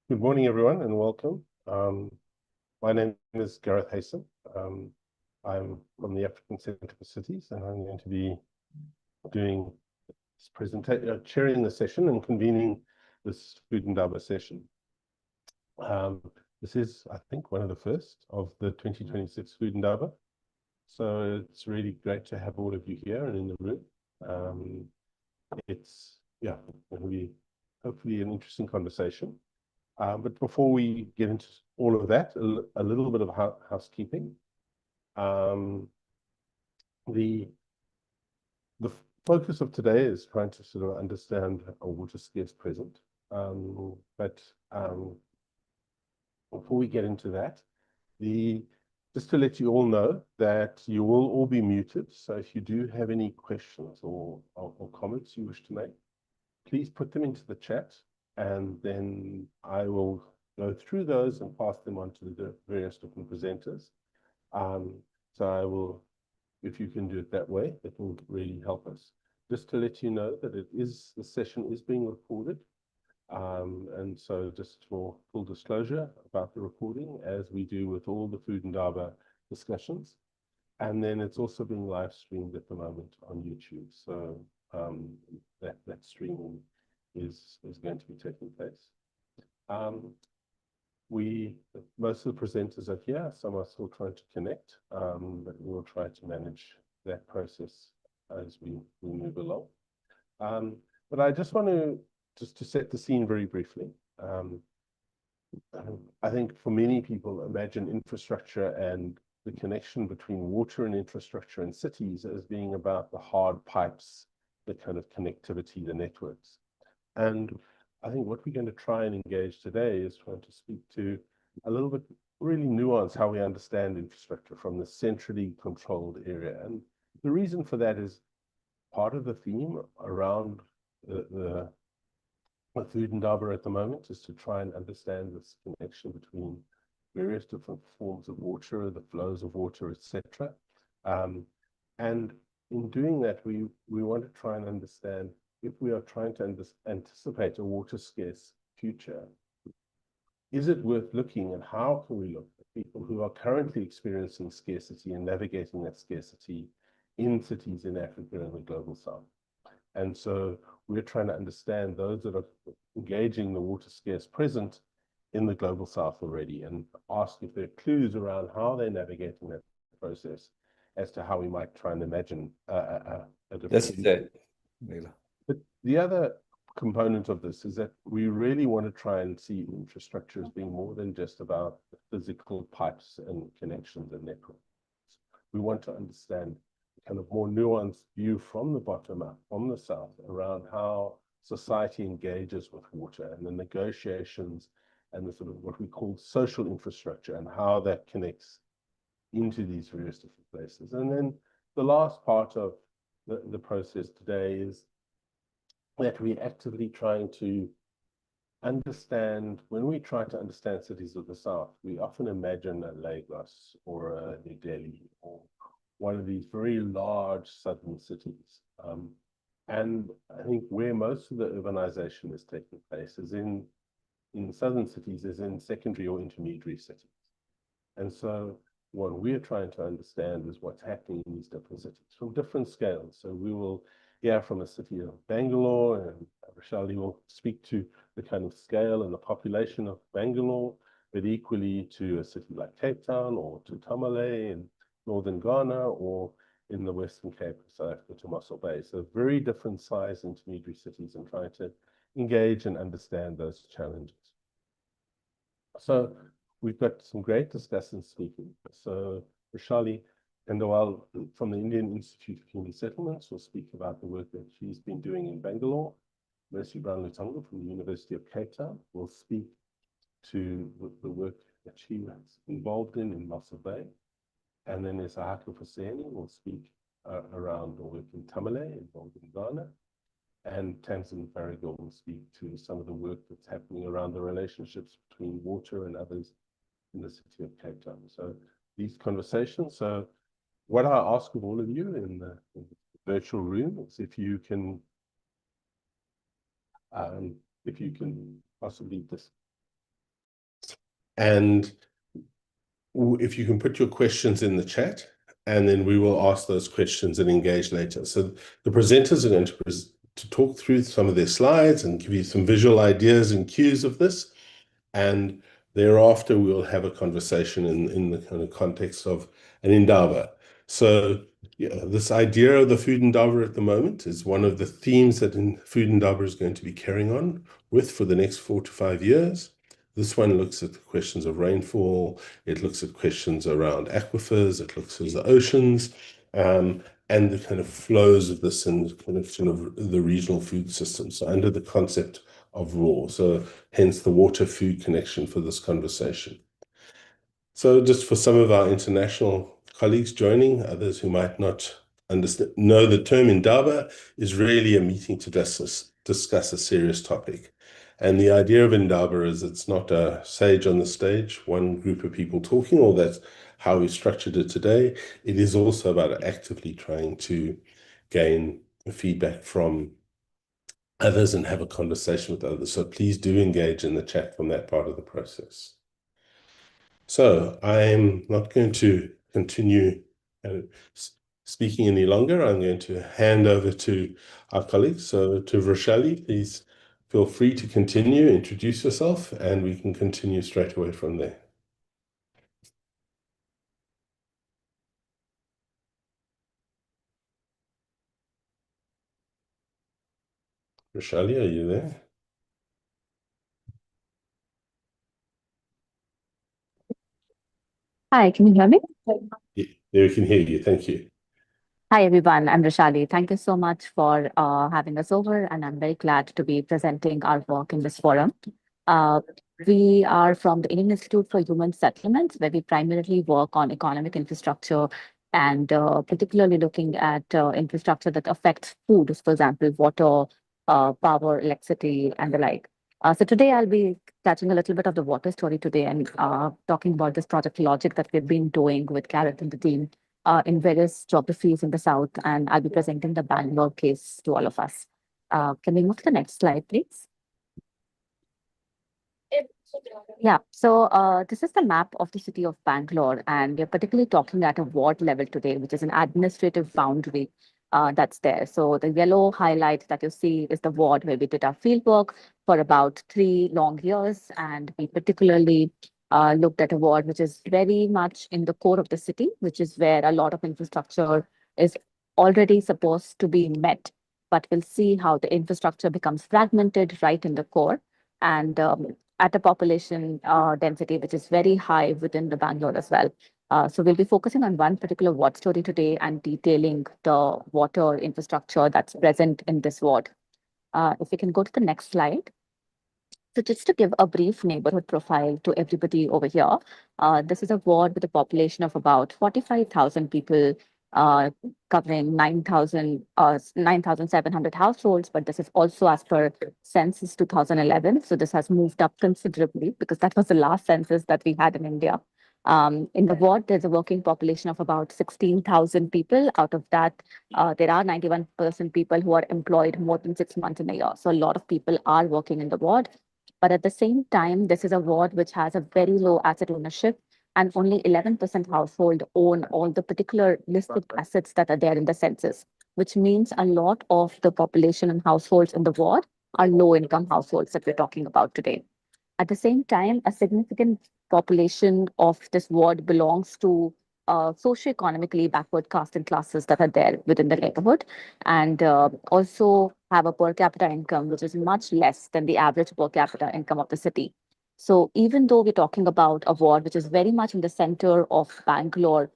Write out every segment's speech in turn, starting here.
Good morning, everyone, and welcome. My name is Gareth Haysom. I'm from the African Centre for Cities, and I'm going to be doing this presentation, chairing the session and convening this Food Indaba session. This is, I think, one of the first of the 2026 Food Indaba. So it's really great to have all of you here and in the room. It's going to be hopefully an interesting conversation. But before we get into all of that, a little bit of housekeeping. The focus of today is trying to sort of understand a water scarce present. But before we get into that, just to let you all know that you will all be muted. So if you do have any questions or comments you wish to make, please put them into the chat, and then I will go through those and pass them on to the various different presenters. So I will, if you can do it that way, it will really help us. Just to let you know that the session is being recorded. And so just for full disclosure about the recording, as we do with all the Food Indaba discussions. And then it's also being live streamed at the moment on YouTube. So that streaming is going to be taking place. Most of the presenters are here. Some are still trying to connect, but we'll try to manage that process as we move along. But I just want to set the scene very briefly. I think for many people, imagine infrastructure and the connection between water and infrastructure in cities as being about the hard pipes, the kind of connectivity, the networks. And I think what we're going to try and engage today is trying to speak to a little bit really nuance how we understand infrastructure from the centrally controlled area. And the reason for that is part of the theme around the Food Indaba at the moment is to try and understand this connection between various different forms of water, the flows of water, etc. And in doing that, we want to try and understand if we are trying to anticipate a water scarce future, is it worth looking and how can we look at people who are currently experiencing scarcity and navigating that scarcity in cities in Africa and the global south? And so we're trying to understand those that are engaging the water scarce present in the global south already and ask if there are clues around how they're navigating that process as to how we might try and imagine a different This is it, Leila. But the other component of this is that we really want to try and see infrastructure as being more than just about the physical pipes and connections and networks. We want to understand kind of more nuanced view from the bottom up, from the south, around how society engages with water and the negotiations and the sort of what we call social infrastructure and how that connects into these various different places. And then the last part of the process today is that we're actively trying to understand, when we try to understand cities of the south, we often imagine a Lagos or a New Delhi or one of these very large southern cities. And I think where most of the urbanization is taking place is in southern cities, is in secondary or intermediary cities. And so what we're trying to understand is what's happening in these different cities from different scales. So we will hear from a city of Bangalore, and Rochelle will speak to the kind of scale and the population of Bangalore, but equally to a city like Cape Town or to Tamale in northern Ghana or in the Western Cape of South Africa to Mossel Bay. So very different size intermediary cities and trying to engage and understand those challenges. So we've got some great discussants speaking. So Rochelle Kandawal from the Indian Institute of Human Settlements will speak about the work that she's been doing in Bangalore. Mercy Brown-Lutongo from the University of Cape Town will speak to the work that she was involved in Mossel Bay. And then Isahako Faseni will speak around the work in Tamale, involved in Ghana. And Tamsin Farragut will speak to some of the work that's happening around the relationships between water and others in the city of Cape Town. So these conversations, so what I ask of all of you in the virtual room is if you can possibly just And if you can put your questions in the chat, and then we will ask those questions and engage later. So the presenters are going to talk through some of their slides and give you some visual ideas and cues of this. And thereafter, we'll have a conversation in the kind of context of an indaba. So yeah, this idea of the food indaba at the moment is one of the themes that food indaba is going to be carrying on with for the next 4 to 5 years. This one looks at the questions of rainfall. It looks at questions around aquifers. It looks at the oceans, and the kind of flows of this and kind of sort of the regional food system. So under the concept of raw. So hence the water-food connection for this conversation. So just for some of our international colleagues joining, others who might not know the term indaba is really a meeting to discuss a serious topic. And the idea of indaba is it's not a sage on the stage, one group of people talking, or that's how we structured it today. It is also about actively trying to gain feedback from others and have a conversation with others. So please do engage in the chat from that part of the process. So I'm not going to continue speaking any longer. I'm going to hand over to our colleagues. So to Roshali, please feel free to continue, introduce yourself, and we can continue straight away from there. Roshali, are you there? Hi, can you hear me? Yeah, we can hear you. Thank you. Hi, everyone. I'm Rashali. Thank you so much for having us over, and I'm very glad to be presenting our work in this forum. Uh, we are from the Indian Institute for Human Settlements, where we primarily work on economic infrastructure and particularly looking at infrastructure that affects food, for example, water, power, electricity, and the like. So today I'll be touching a little bit of the water story today and talking about this project logic that we've been doing with Gareth and the team in various geographies in the South, and I'll be presenting the Bangalore case to all of us. Can we move to the next slide, please? Yeah, so this is the map of the city of Bangalore, and we're particularly talking at a ward level today, which is an administrative boundary that's there. So the yellow highlight that you see is the ward where we did our field work for about 3 long years, and we particularly looked at a ward which is very much in the core of the city, which is where a lot of infrastructure is already supposed to be met. But we'll see how the infrastructure becomes fragmented right in the core. And at a population density, which is very high within the Bangalore as well. So we'll be focusing on one particular ward story today and detailing the water infrastructure that's present in this ward. If we can go to the next slide. So just to give a brief neighborhood profile to everybody over here, this is a ward with a population of about 45,000 people, covering 9,700 households, but this is also as per census 2011. So this has moved up considerably because that was the last census that we had in India. In the ward, there's a working population of about 16,000 people. Out of that, there are 91% people who are employed more than 6 months in a year. So a lot of people are working in the ward. But at the same time, this is a ward which has a very low asset ownership, and only 11% household own all the particular listed assets that are there in the census, which means a lot of the population and households in the ward are low income households that we're talking about today. At the same time, a significant population of this ward belongs to socioeconomically backward caste and classes that are there within the neighborhood, and also have a per capita income which is much less than the average per capita income of the city. So even though we're talking about a ward which is very much in the center of Bangalore,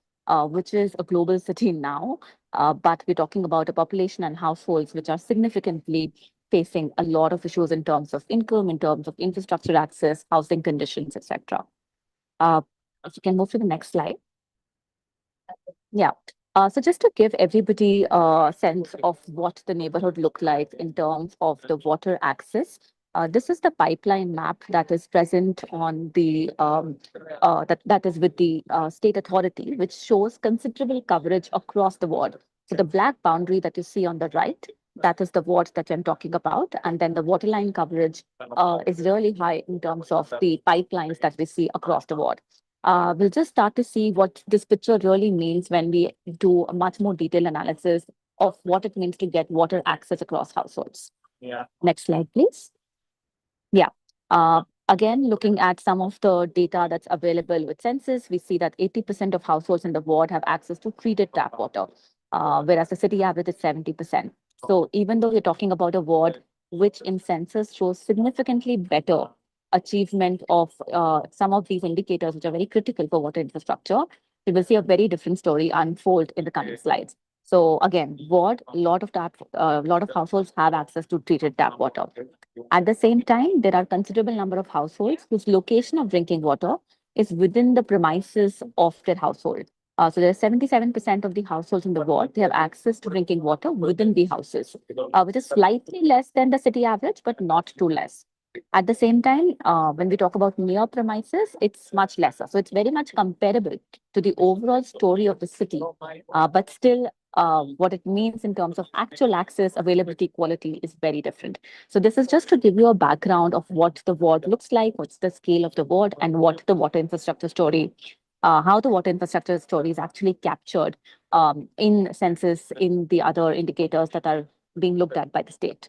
which is a global city now, but we're talking about a population and households which are significantly facing a lot of issues in terms of income, in terms of infrastructure access, housing conditions, etc. If you can move to the next slide. Yeah. So just to give everybody a sense of what the neighborhood looked like in terms of the water access, this is the pipeline map that is present on the that is with the state authority, which shows considerable coverage across the ward. So the black boundary that you see on the right that is the ward that I'm talking about. And then the waterline coverage is really high in terms of the pipelines that we see across the ward. We'll just start to see what this picture really means when we do a much more detailed analysis of what it means to get water access across households. Yeah. Next slide, please. Yeah. Again, looking at some of the data that's available with census, we see that 80% of households in the ward have access to treated tap water, whereas the city average is 70%. So even though we're talking about a ward which in census shows significantly better achievement of some of these indicators, which are very critical for water infrastructure, we will see a very different story unfold in the coming slides. So again, ward, a lot of households have access to treated tap water. At the same time, there are considerable number of households whose location of drinking water is within the premises of their household. So there are 77% of the households in the ward, they have access to drinking water within the houses, which is slightly less than the city average, but not too less. At the same time, when we talk about near premises, it's much lesser. So it's very much comparable to the overall story of the city, but still what it means in terms of actual access, availability, quality is very different. So this is just to give you a background of what the ward looks like, what's the scale of the ward, and what the water infrastructure story, how the water infrastructure story is actually captured in census, in the other indicators that are being looked at by the state.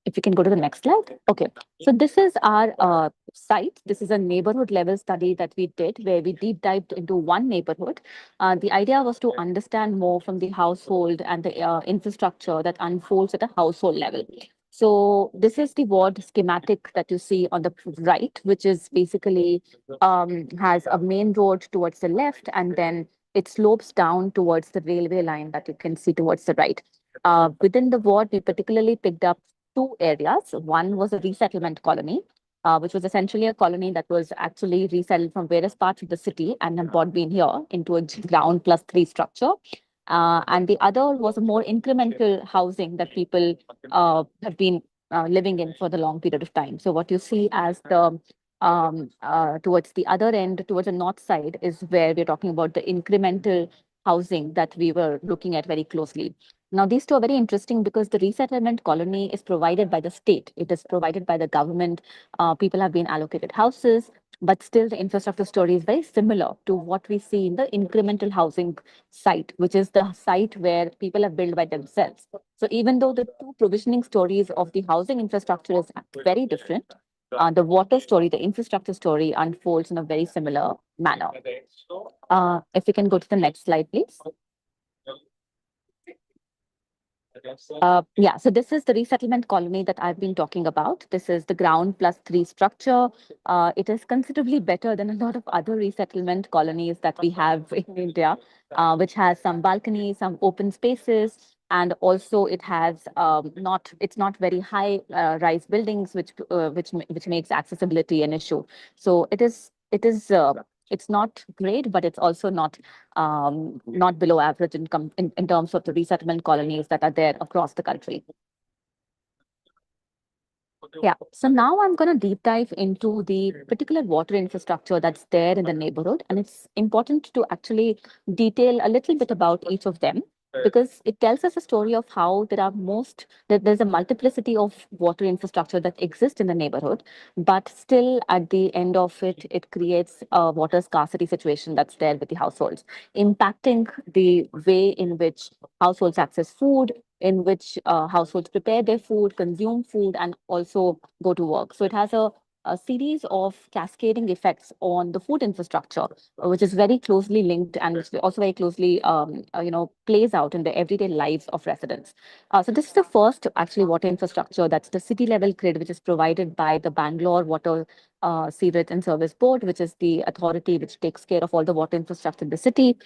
If you can go to the next slide. Okay, so this is our site. This is a neighborhood level study that we did where we deep dived into one neighborhood. The idea was to understand more from the household and the infrastructure that unfolds at a household level. So this is the ward schematic that you see on the right, which is basically has a main road towards the left, and then it slopes down towards the railway line that you can see towards the right. Within the ward, we particularly picked up two areas. One was a resettlement colony, which was essentially a colony that was actually resettled from various parts of the city and have been here into a ground plus 3 structure. And the other was a more incremental housing that people have been living in for the long period of time. So what you see as the towards the other end, towards the north side, is where we're talking about the incremental housing that we were looking at very closely. Now, these two are very interesting because the resettlement colony is provided by the state. It is provided by the government. People have been allocated houses, but still the infrastructure story is very similar to what we see in the incremental housing site, which is the site where people have built by themselves. So even though the two provisioning stories of the housing infrastructure is very different, the water story, the infrastructure story unfolds in a very similar manner. If we can go to the next slide, please. Yeah, so this is the resettlement colony that I've been talking about. This is the ground plus 3 structure. It is considerably better than a lot of other resettlement colonies that we have in India, which has some balconies, some open spaces, and also it has it's not very high rise buildings, which makes accessibility an issue. So it's not great, but it's also not below average in terms of the resettlement colonies that are there across the country. Yeah, so now I'm going to deep dive into the particular water infrastructure that's there in the neighborhood. And it's important to actually detail a little bit about each of them, because it tells us a story of how there's a multiplicity of water infrastructure that exists in the neighborhood, but still at the end of it, it creates a water scarcity situation that's there with the households, impacting the way in which households access food, in which households prepare their food, consume food, and also go to work. So it has a series of cascading effects on the food infrastructure, which is very closely linked and which also very closely, plays out in the everyday lives of residents. So this is the first actually water infrastructure. That's the city level grid, which is provided by the Bangalore Water Sewerage and Service Board, which is the authority which takes care of all the water infrastructure in the city.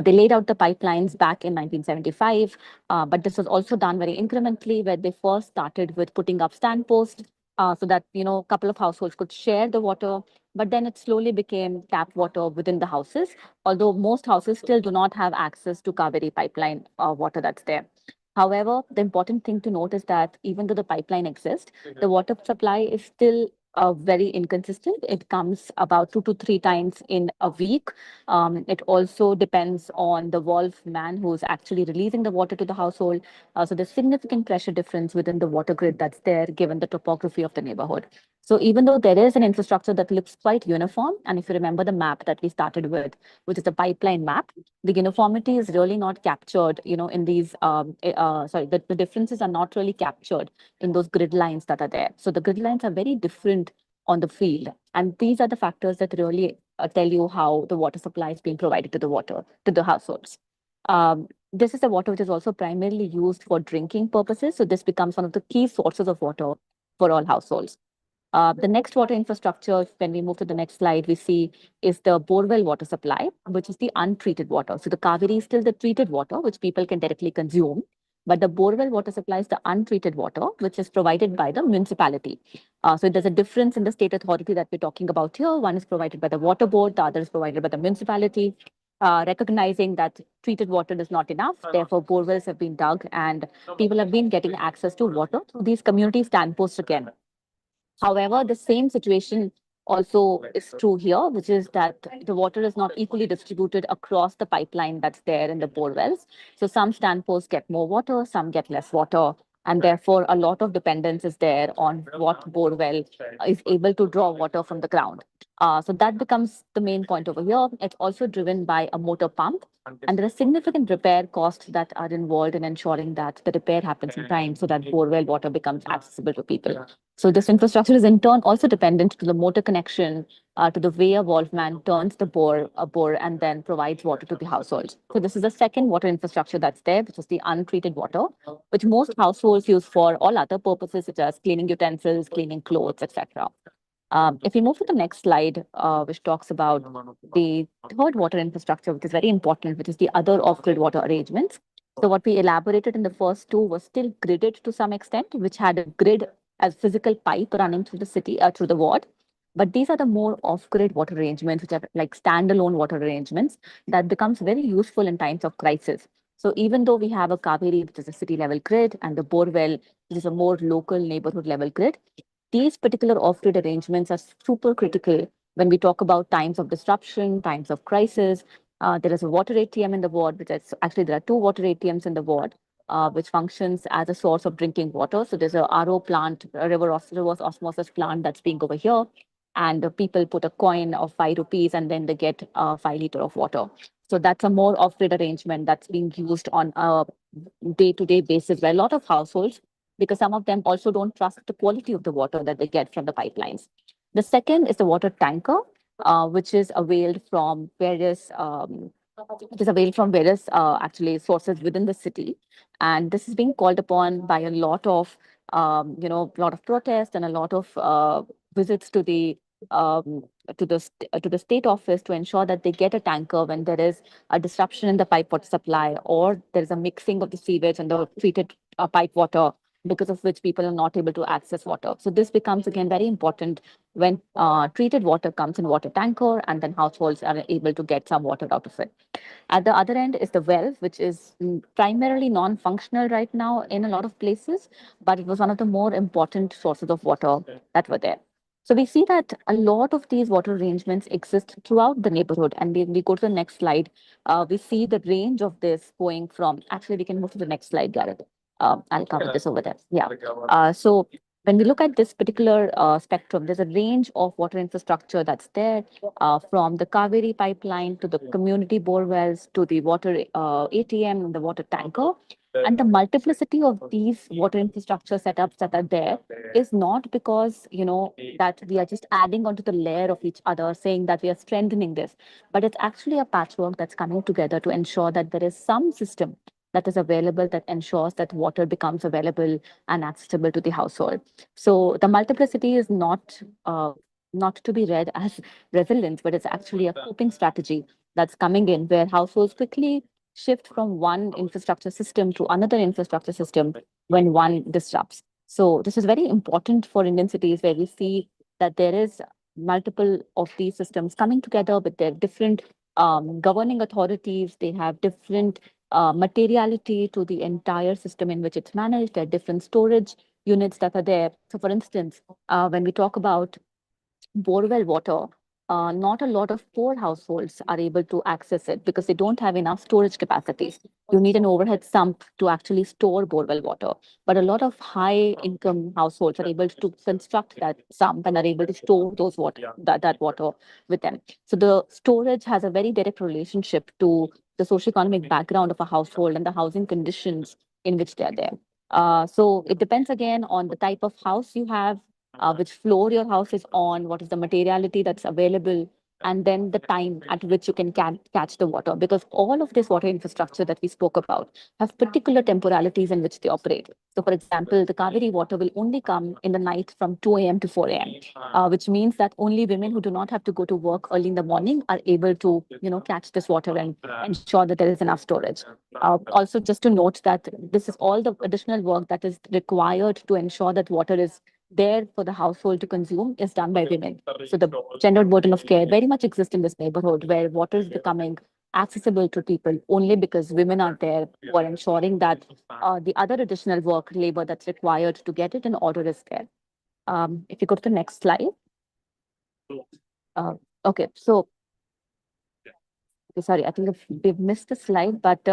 They laid out the pipelines back in 1975, but this was also done very incrementally, where they first started with putting up stand posts so that, a couple of households could share the water, but then it slowly became tap water within the houses, although most houses still do not have access to Kaveri pipeline water that's there. However, the important thing to note is that even though the pipeline exists, the water supply is still very inconsistent. It comes about 2 to 3 times in a week. It also depends on the valve man who's actually releasing the water to the household. So there's significant pressure difference within the water grid that's there, given the topography of the neighborhood. So even though there is an infrastructure that looks quite uniform, and if you remember the map that we started with, which is the pipeline map, the uniformity is really not captured, in these, the differences are not really captured in those grid lines that are there. So the grid lines are very different on the field. And these are the factors that really tell you how the water supply is being provided to the households. This is the water which is also primarily used for drinking purposes. So this becomes one of the key sources of water for all households. The next water infrastructure, when we move to the next slide, we see is the borewell water supply, which is the untreated water. So the Kaveri is still the treated water, which people can directly consume. But the borewell water supply is the untreated water, which is provided by the municipality. So there's a difference in the state authority that we're talking about here. One is provided by the water board, the other is provided by the municipality. Recognizing that treated water is not enough, therefore borewells have been dug and people have been getting access to water through these community standposts again. However, the same situation also is true here, which is that the water is not equally distributed across the pipeline that's there in the bore wells. So some standposts get more water, some get less water, and therefore a lot of dependence is there on what bore well is able to draw water from the ground. So that becomes the main point over here. It's also driven by a motor pump, and there are significant repair costs that are involved in ensuring that the repair happens in time so that bore well water becomes accessible to people. So this infrastructure is in turn also dependent to the motor connection, to the way a valve man turns the bore, and then provides water to the household. So this is the second water infrastructure that's there, which is the untreated water, which most households use for all other purposes, such as cleaning utensils, cleaning clothes, etc. If we move to the next slide, which talks about the third water infrastructure, which is very important, which is the other off-grid water arrangements. So what we elaborated in the first two was still gridded to some extent, which had a grid as physical pipe running through the city, through the ward. But these are the more off-grid water arrangements, which are like standalone water arrangements that becomes very useful in times of crisis. So even though we have a Kaveri, which is a city level grid, and the borewell, which is a more local neighborhood level grid, these particular off-grid arrangements are super critical when we talk about times of disruption, times of crisis. There is a water ATM in the ward, which is actually there are two water ATMs in the ward, which functions as a source of drinking water. So there's a RO plant, a reverse osmosis plant that's being over here. And the people put a coin of 5 rupees and then they get 5 liters of water. So that's a more off-grid arrangement that's being used on a day-to-day basis by a lot of households, because some of them also don't trust the quality of the water that they get from the pipelines. The second is the water tanker, which is availed from various actually sources within the city, and this is being called upon by a lot of lot of protests and a lot of visits to the to the state office to ensure that they get a tanker when there is a disruption in the pipe water supply, or there is a mixing of the sewage and the treated pipe water, because of which people are not able to access water. So this becomes again very important when treated water comes in water tanker, and then households are able to get some water out of it. At the other end is the well, which is primarily non-functional right now in a lot of places, but it was one of the more important sources of water that were there. So we see that a lot of these water arrangements exist throughout the neighborhood. And when we go to the next slide, we see the range of this going from, actually, we can move to the next slide, Gareth. I'll cover this over there. Yeah. So when we look at this particular spectrum, there's a range of water infrastructure that's there, from the Kaveri pipeline to the community bore wells to the water ATM and the water tanker. And the multiplicity of these water infrastructure setups that are there is not because, that we are just adding onto the layer of each other, saying that we are strengthening this, but it's actually a patchwork that's coming together to ensure that there is some system that is available that ensures that water becomes available and accessible to the household. So the multiplicity is not to be read as resilience, but it's actually a coping strategy that's coming in, where households quickly shift from one infrastructure system to another infrastructure system when one disrupts. So this is very important for Indian cities, where we see that there is multiple of these systems coming together with their different governing authorities. They have different materiality to the entire system in which it's managed. There are different storage units that are there. So for instance, when we talk about borewell water, not a lot of poor households are able to access it because they don't have enough storage capacity. You need an overhead sump to actually store borewell water. But a lot of high income households are able to construct that sump and are able to store those water, that water with them. So the storage has a very direct relationship to the socioeconomic background of a household and the housing conditions in which they are there. So it depends again on the type of house you have, which floor your house is on, what is the materiality that's available, and then the time at which you can catch the water. Because all of this water infrastructure that we spoke about have particular temporalities in which they operate. So, for example, the Kaveri water will only come in the night from 2 a.m. to 4 a.m., which means that only women who do not have to go to work early in the morning are able to, catch this water and ensure that there is enough storage. Also, just to note that this is all the additional work that is required to ensure that water is there for the household to consume is done by women. So the gendered burden of care very much exists in this neighborhood where water is becoming accessible to people only because women are there who are ensuring that the other additional work labor that's required to get it in order is there. If you go to the next slide. Uh, okay, so sorry, I think we've missed a slide, but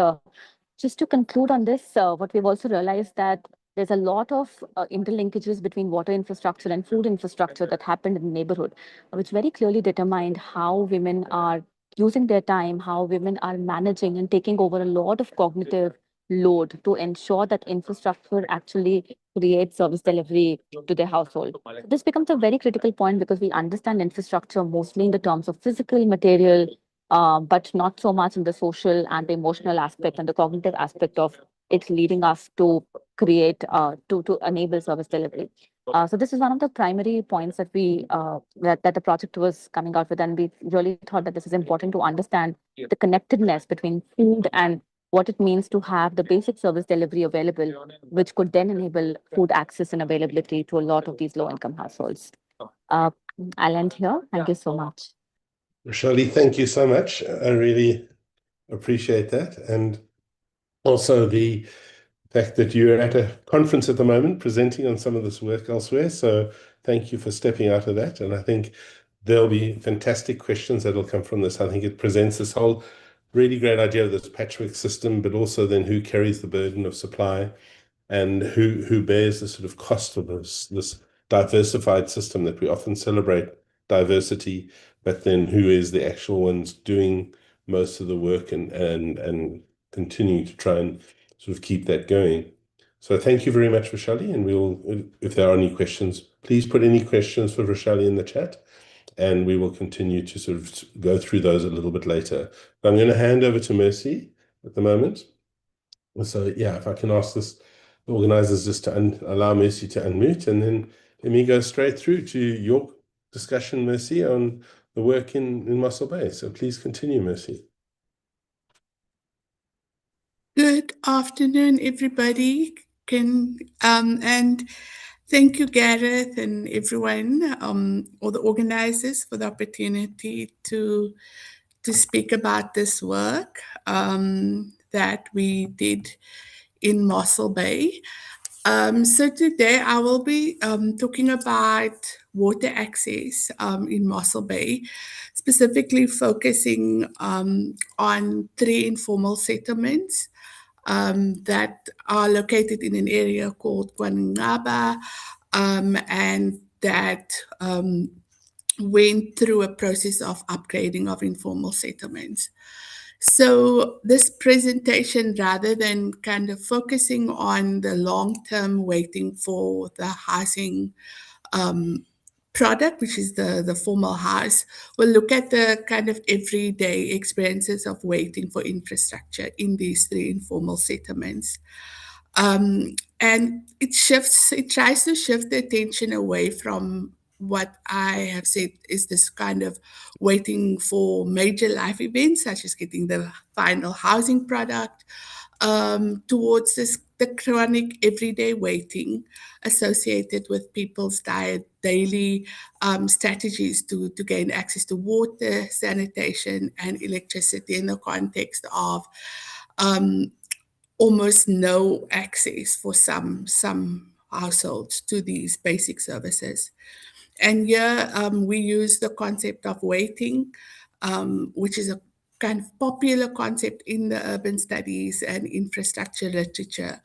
just to conclude on this, what we've also realized that there's a lot of interlinkages between water infrastructure and food infrastructure that happened in the neighborhood, which very clearly determined how women are using their time, how women are managing and taking over a lot of cognitive load to ensure that infrastructure actually creates service delivery to their household. So this becomes a very critical point because we understand infrastructure mostly in the terms of physical, material, but not so much in the social and the emotional aspect and the cognitive aspect of it leading us to create, to enable service delivery. So this is one of the primary points that that the project was coming out with, and we really thought that this is important to understand the connectedness between food and what it means to have the basic service delivery available, which could then enable food access and availability to a lot of these low-income households. I'll end here. Thank you so much. Roshali, thank you so much. I really appreciate that. And also the fact that you're at a conference at the moment presenting on some of this work elsewhere. So thank you for stepping out of that. And I think there'll be fantastic questions that'll come from this. I think it presents this whole really great idea of this patchwork system, but also then who carries the burden of supply and who bears the sort of cost of this diversified system that we often celebrate diversity, but then who is the actual ones doing most of the work and continuing to try and sort of keep that going. So thank you very much, Roshali, and we'll, if there are any questions, please put any questions for Roshali in the chat, and we will continue to sort of go through those a little bit later. But I'm going to hand over to Mercy at the moment. So yeah, if I can ask the organizers just to allow Mercy to unmute, and then let me go straight through to your discussion, Mercy, on the work in Mossel Bay. So please continue, Mercy. Good afternoon, everybody. And thank you, Gareth, and everyone, or the organizers, for the opportunity to speak about this work that we did in Mossel Bay. So today I will be talking about water access in Mossel Bay, specifically focusing on 3 informal settlements that are located in an area called FOOD and that went through a process of upgrading of informal settlements. So this presentation, rather than kind of focusing on the long-term waiting for the housing product, which is the formal house, will look at the kind of everyday experiences of waiting for infrastructure in these 3 informal settlements. And it tries to shift the attention away from what I have said is this kind of waiting for major life events, such as getting the final housing product, towards the chronic everyday waiting associated with people's daily strategies to gain access to water, sanitation, and electricity in the context of almost no access for some households to these basic services. And here we use the concept of weighting, which is a kind of popular concept in the urban studies and infrastructure literature,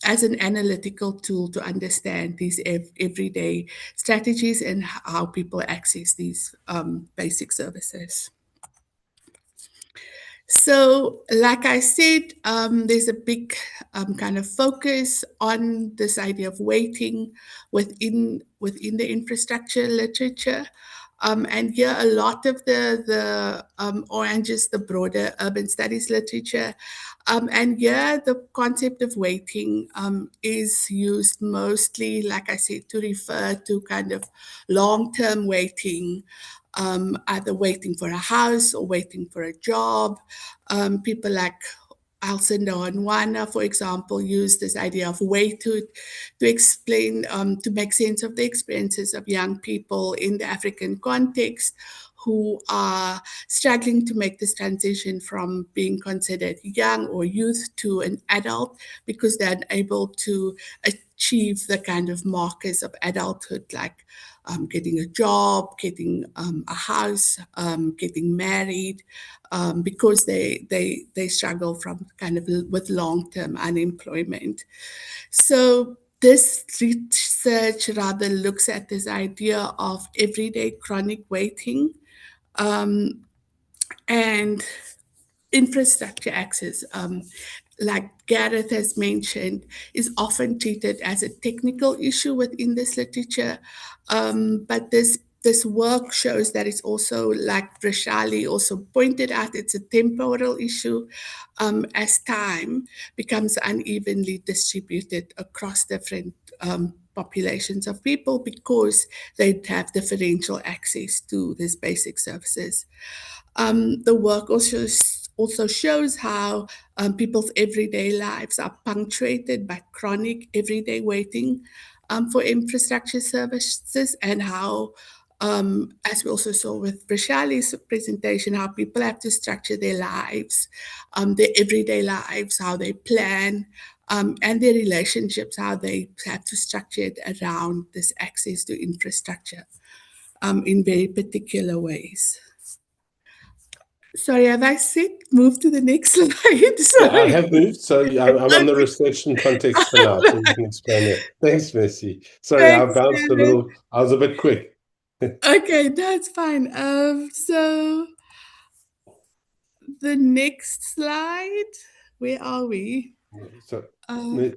as an analytical tool to understand these everyday strategies and how people access these basic services. So, like I said, there's a big kind of focus on this idea of weighting within the infrastructure literature. And here, a lot of and just the broader urban studies literature. And here, the concept of weighting is used mostly, like I said, to refer to kind of long-term weighting, either waiting for a house or waiting for a job. People like Alcindor and Wana, for example, use this idea of weighted to explain, to make sense of the experiences of young people in the African context who are struggling to make this transition from being considered young or youth to an adult because they're unable to achieve the kind of markers of adulthood, like getting a job, getting a house, getting married, because they struggle from kind of with long-term unemployment. So this research rather looks at this idea of everyday chronic waiting, and infrastructure access, like Gareth has mentioned, is often treated as a technical issue within this literature. But this work shows that it's also, like Vrishali also pointed out, it's a temporal issue, as time becomes unevenly distributed across different populations of people because they have differential access to these basic services. The work also shows how people's everyday lives are punctuated by chronic everyday waiting for infrastructure services, and how, as we also saw with Vrishali's presentation, how people have to structure their lives, their everyday lives, how they plan, and their relationships, how they have to structure it around this access to infrastructure in very particular ways. Sorry, have I said move to the next slide? Yeah, Sorry. I have moved, so I'm on the research and context for now, so you can explain it. Thanks, Messi. Sorry, I Thanks, bounced a David. little. I was a bit quick. Okay, that's fine. So the next slide, where are we? So Uh,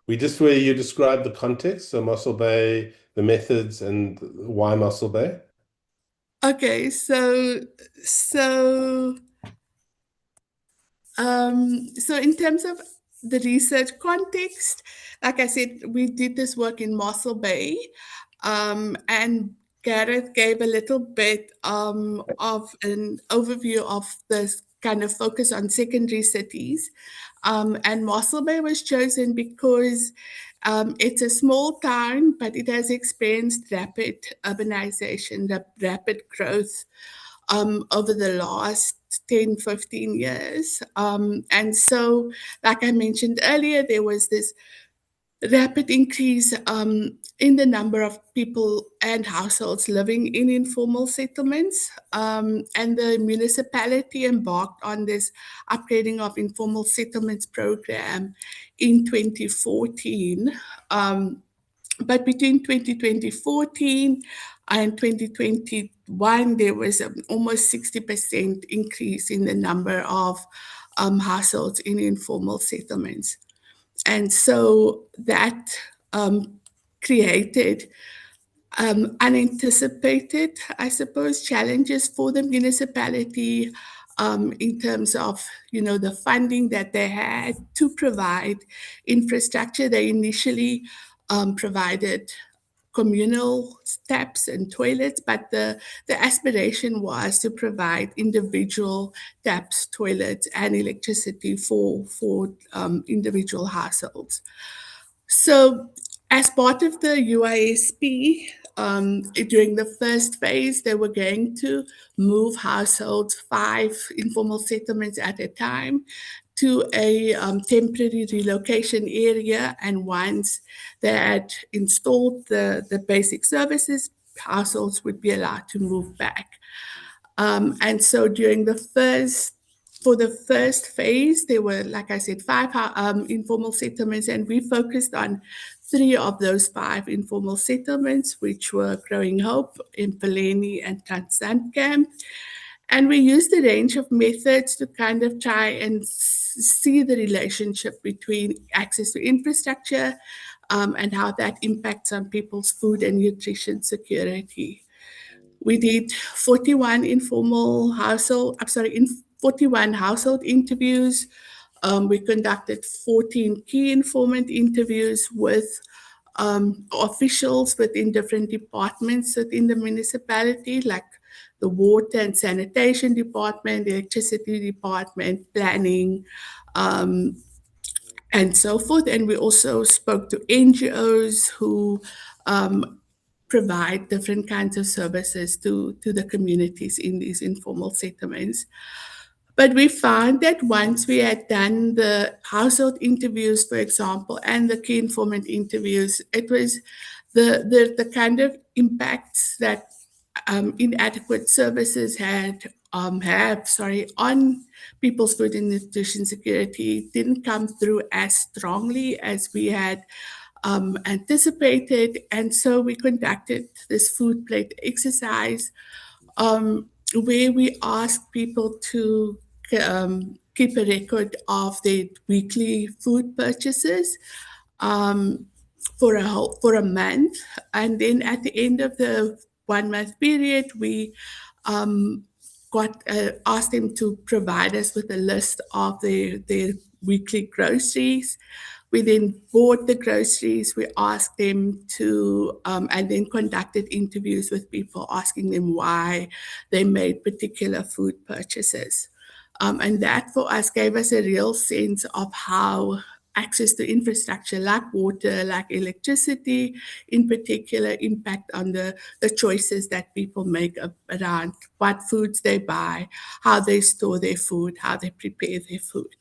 we just where you described the context, so Mossel Bay, the methods, and why Mossel Bay. okay, so in terms of the research context, like I said, we did this work in Mossel Bay, and Gareth gave a little bit of an overview of this kind of focus on secondary cities. And Mossel Bay was chosen because it's a small town, but it has experienced rapid urbanization, rapid growth over the last 10, 15 years. And so, like I mentioned earlier, there was this rapid increase in the number of people and households living in informal settlements. And the municipality embarked on this upgrading of informal settlements program in 2014. But between 2014 and 2021, there was an almost 60% increase in the number of households in informal settlements. And so that created unanticipated, I suppose, challenges for the municipality in terms of, the funding that they had to provide infrastructure. They initially provided communal taps and toilets, but the aspiration was to provide individual taps, toilets, and electricity for individual households. So, as part of the UISP, during the first phase, they were going to move households, 5 informal settlements at a time, to a temporary relocation area, and once they had installed the basic services, households would be allowed to move back. And so for the first phase, there were, like I said, 5 informal settlements, and we focused on 3 of those 5 informal settlements, which were Growing Hope, Empeleni, and Transandkamp. And we used a range of methods to kind of try and see the relationship between access to infrastructure and how that impacts on people's food and nutrition security. We did 41 household interviews. We conducted 14 key informant interviews with officials within different departments within the municipality, like the water and sanitation department, the electricity department, planning, and so forth. And we also spoke to NGOs who provide different kinds of services to the communities in these informal settlements. But we found that once we had done the household interviews, for example, and the key informant interviews, it was the kind of impacts that inadequate services have on people's food and nutrition security didn't come through as strongly as we had anticipated. And so we conducted this food plate exercise where we asked people to keep a record of their weekly food purchases for a month, and then at the end of the 1 month period, we asked them to provide us with a list of their weekly groceries. We then bought the groceries, we asked them to, and then conducted interviews with people, asking them why they made particular food purchases. And that for us gave us a real sense of how access to infrastructure like water, like electricity in particular, impact on the choices that people make around what foods they buy, how they store their food, how they prepare their food.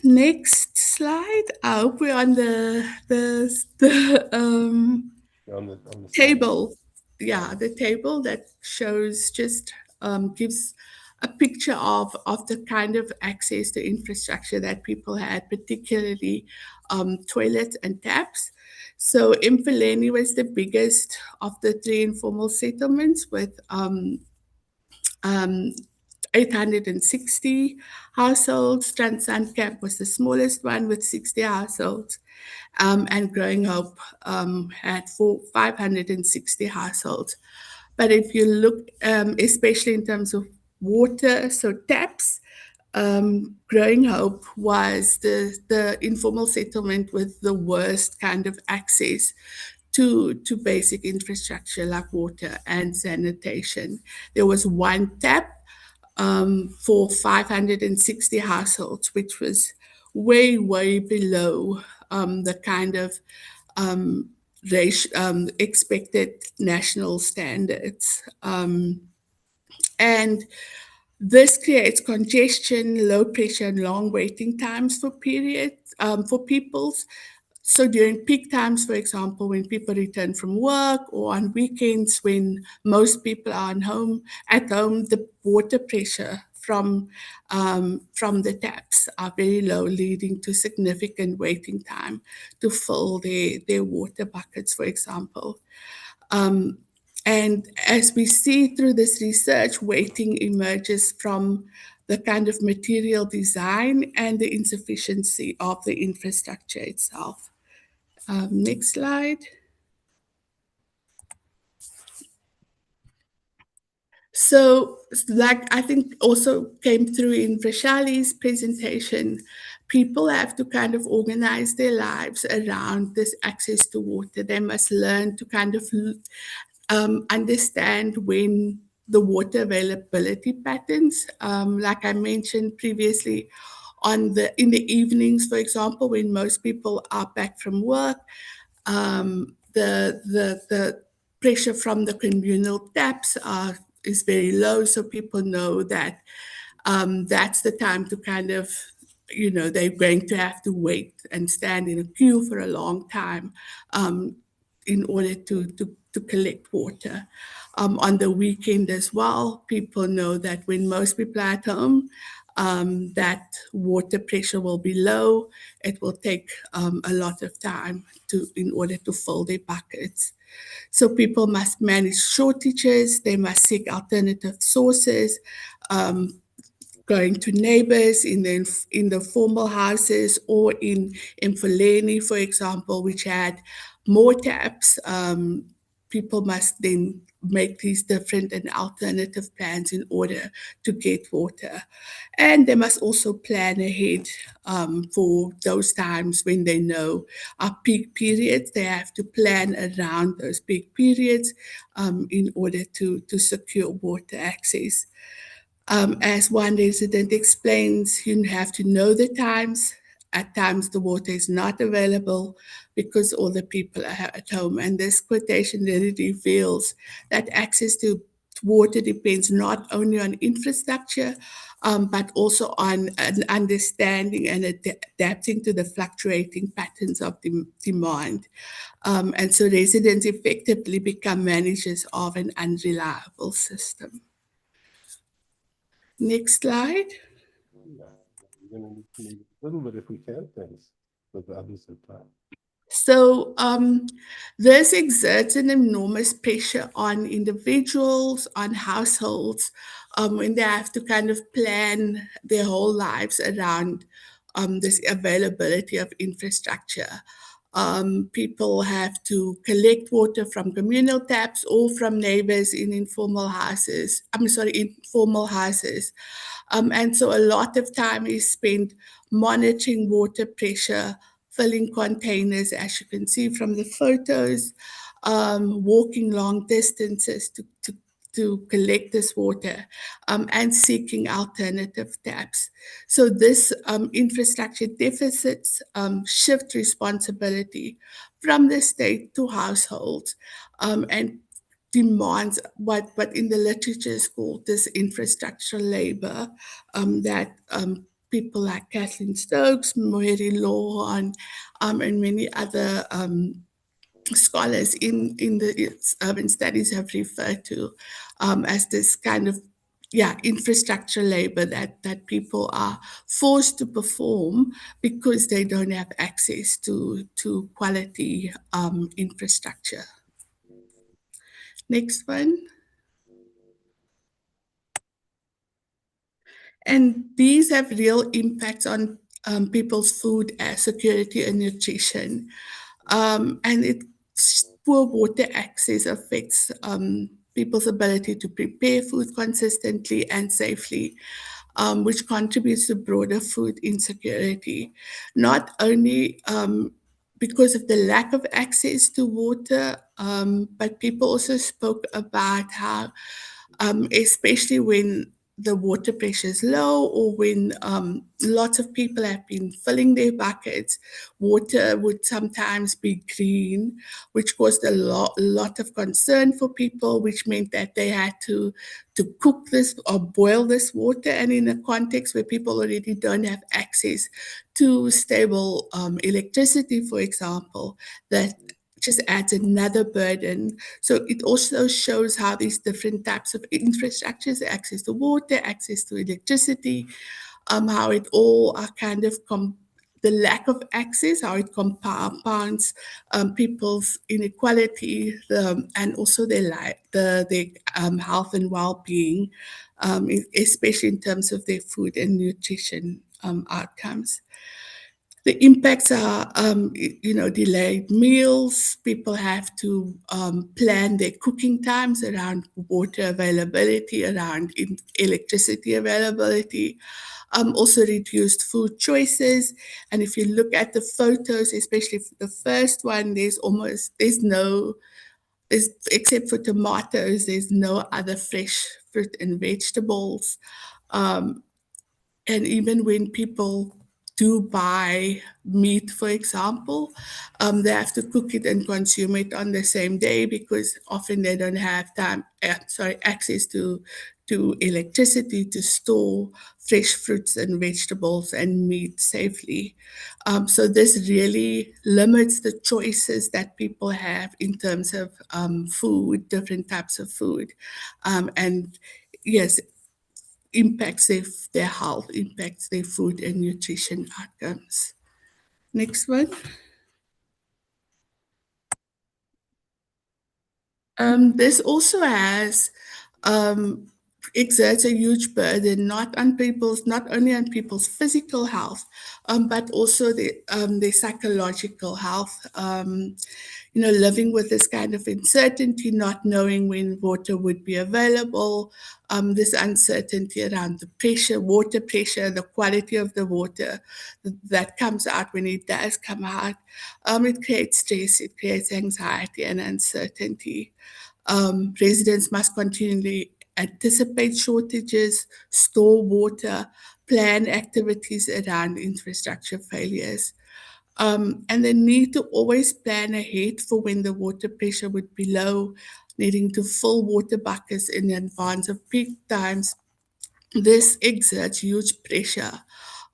Next slide. I hope we're on the On the table. Yeah, the table that shows just gives a picture of the kind of access to infrastructure that people had, particularly toilets and taps. So Empeleni was the biggest of the 3 informal settlements with 860 households. Transandkamp was the smallest one with 60 households. And Growing Hope had 560 households. But if you look, especially in terms of water, so taps, Growing Hope was the informal settlement with the worst kind of access to basic infrastructure like water and sanitation. There was 1 tap for 560 households, which was way, way below the kind of expected national standards. And this creates congestion, low pressure, and long waiting times for peoples. So during peak times, for example, when people return from work or on weekends when most people are at home, the water pressure from the taps are very low, leading to significant waiting time to fill their water buckets, for example. And as we see through this research, waiting emerges from the kind of material design and the insufficiency of the infrastructure itself. Next slide. So, like I think also came through in Vishali's presentation, people have to kind of organize their lives around this access to water. They must learn to kind of understand when the water availability patterns, like I mentioned previously, in the evenings, for example, when most people are back from work, the pressure from the communal taps is very low, so people know that that's the time to kind of, they're going to have to wait and stand in a queue for a long time in order to collect water. On the weekend as well, people know that when most people are at home, that water pressure will be low. It will take a lot of time in order to fill their buckets. So people must manage shortages, they must seek alternative sources, um, going to neighbors in the formal houses or in Mfuleni, for example, which had more taps. People must then make these different and alternative plans in order to get water. And they must also plan ahead for those times when they know are peak periods. They have to plan around those peak periods in order to secure water access. As one resident explains, you have to know the times. At times, the water is not available because all the people are at home. And this quotation really reveals that access to water depends not only on infrastructure, but also on an understanding and adapting to the fluctuating patterns of demand. And so residents effectively become managers of an unreliable system. Next slide. Yeah, we're gonna need to move a little bit if we can, thanks, with the others in time. So this exerts an enormous pressure on individuals, on households, when they have to kind of plan their whole lives around this availability of infrastructure. People have to collect water from communal taps or from neighbors in informal houses. Informal houses. And so a lot of time is spent monitoring water pressure, filling containers, as you can see from the photos, walking long distances to collect this water, and seeking alternative taps. So this infrastructure deficits shift responsibility from the state to households, and demands what in the literature is called this infrastructural labor, that people like Kathleen Stokes, Moeri Lohan, and many other scholars in the urban studies have referred to as this kind of infrastructure labor that people are forced to perform because they don't have access to quality infrastructure. Next one. And these have real impacts on people's food security and nutrition. And poor water access affects people's ability to prepare food consistently and safely, which contributes to broader food insecurity. Not only because of the lack of access to water, but people also spoke about how, especially when the water pressure is low or when lots of people have been filling their buckets, water would sometimes be green, which caused a lot of concern for people, which meant that they had to cook this or boil this water. And in a context where people already don't have access to stable electricity, for example, that just adds another burden. So it also shows how these different types of infrastructures, access to water, access to electricity, how it all are kind of the lack of access, how it compounds people's inequality, and also their health and well-being, especially in terms of their food and nutrition outcomes. The impacts are, delayed meals. People have to plan their cooking times around water availability, around electricity availability. Also reduced food choices. And if you look at the photos, especially for the first one, except for tomatoes, there's no other fresh fruit and vegetables. And even when people do buy meat, for example, they have to cook it and consume it on the same day because often they don't have access to to electricity to store fresh fruits and vegetables and meat safely. So this really limits the choices that people have in terms of food, different types of food. And yes, impacts their health, impacts their food and nutrition outcomes. Next one. This also has exerts a huge burden not only on people's physical health, but also their psychological health. Living with this kind of uncertainty, not knowing when water would be available, this uncertainty around the pressure, water pressure, the quality of the water that comes out when it does come out. It creates stress, it creates anxiety and uncertainty. Residents must continually anticipate shortages, store water, plan activities around infrastructure failures. And they need to always plan ahead for when the water pressure would be low, needing to fill water buckets in advance of peak times. This exerts huge pressure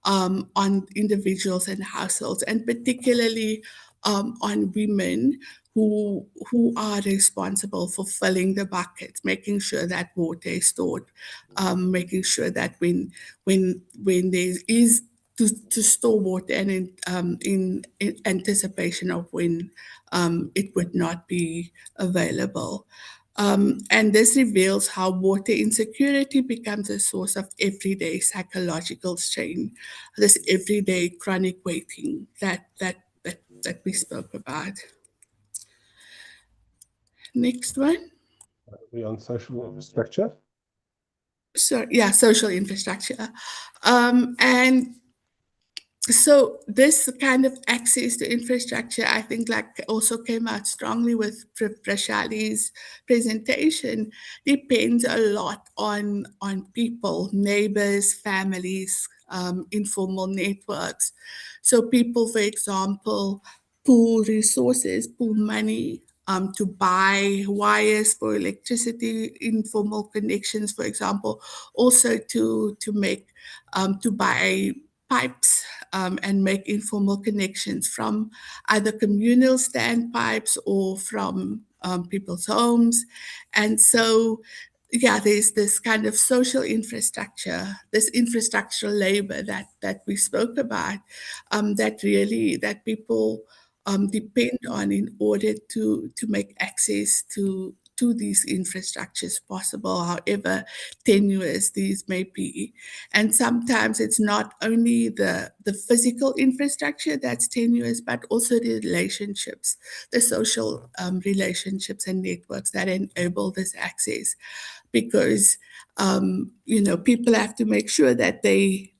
on individuals and households, and particularly on women who are responsible for filling the buckets, making sure that water is stored, making sure that when there is to store water and in anticipation of when it would not be available. And this reveals how water insecurity becomes a source of everyday psychological strain, this everyday chronic waiting that we spoke about. Next one. We on social infrastructure. So yeah, social infrastructure. And so this kind of access to infrastructure, I think, like also came out strongly with Prashali's presentation, depends a lot on people, neighbors, families, informal networks. So people, for example, pool resources, pool money to buy wires for electricity, informal connections, for example, also to make to buy pipes and make informal connections from either communal standpipes or from people's homes. And so, yeah, there's this kind of social infrastructure, this infrastructural labor that we spoke about, that people depend on in order to make access to these infrastructures possible, however tenuous these may be. And sometimes it's not only the physical infrastructure that's tenuous, but also the relationships, the social relationships and networks that enable this access. Because people have to make sure that they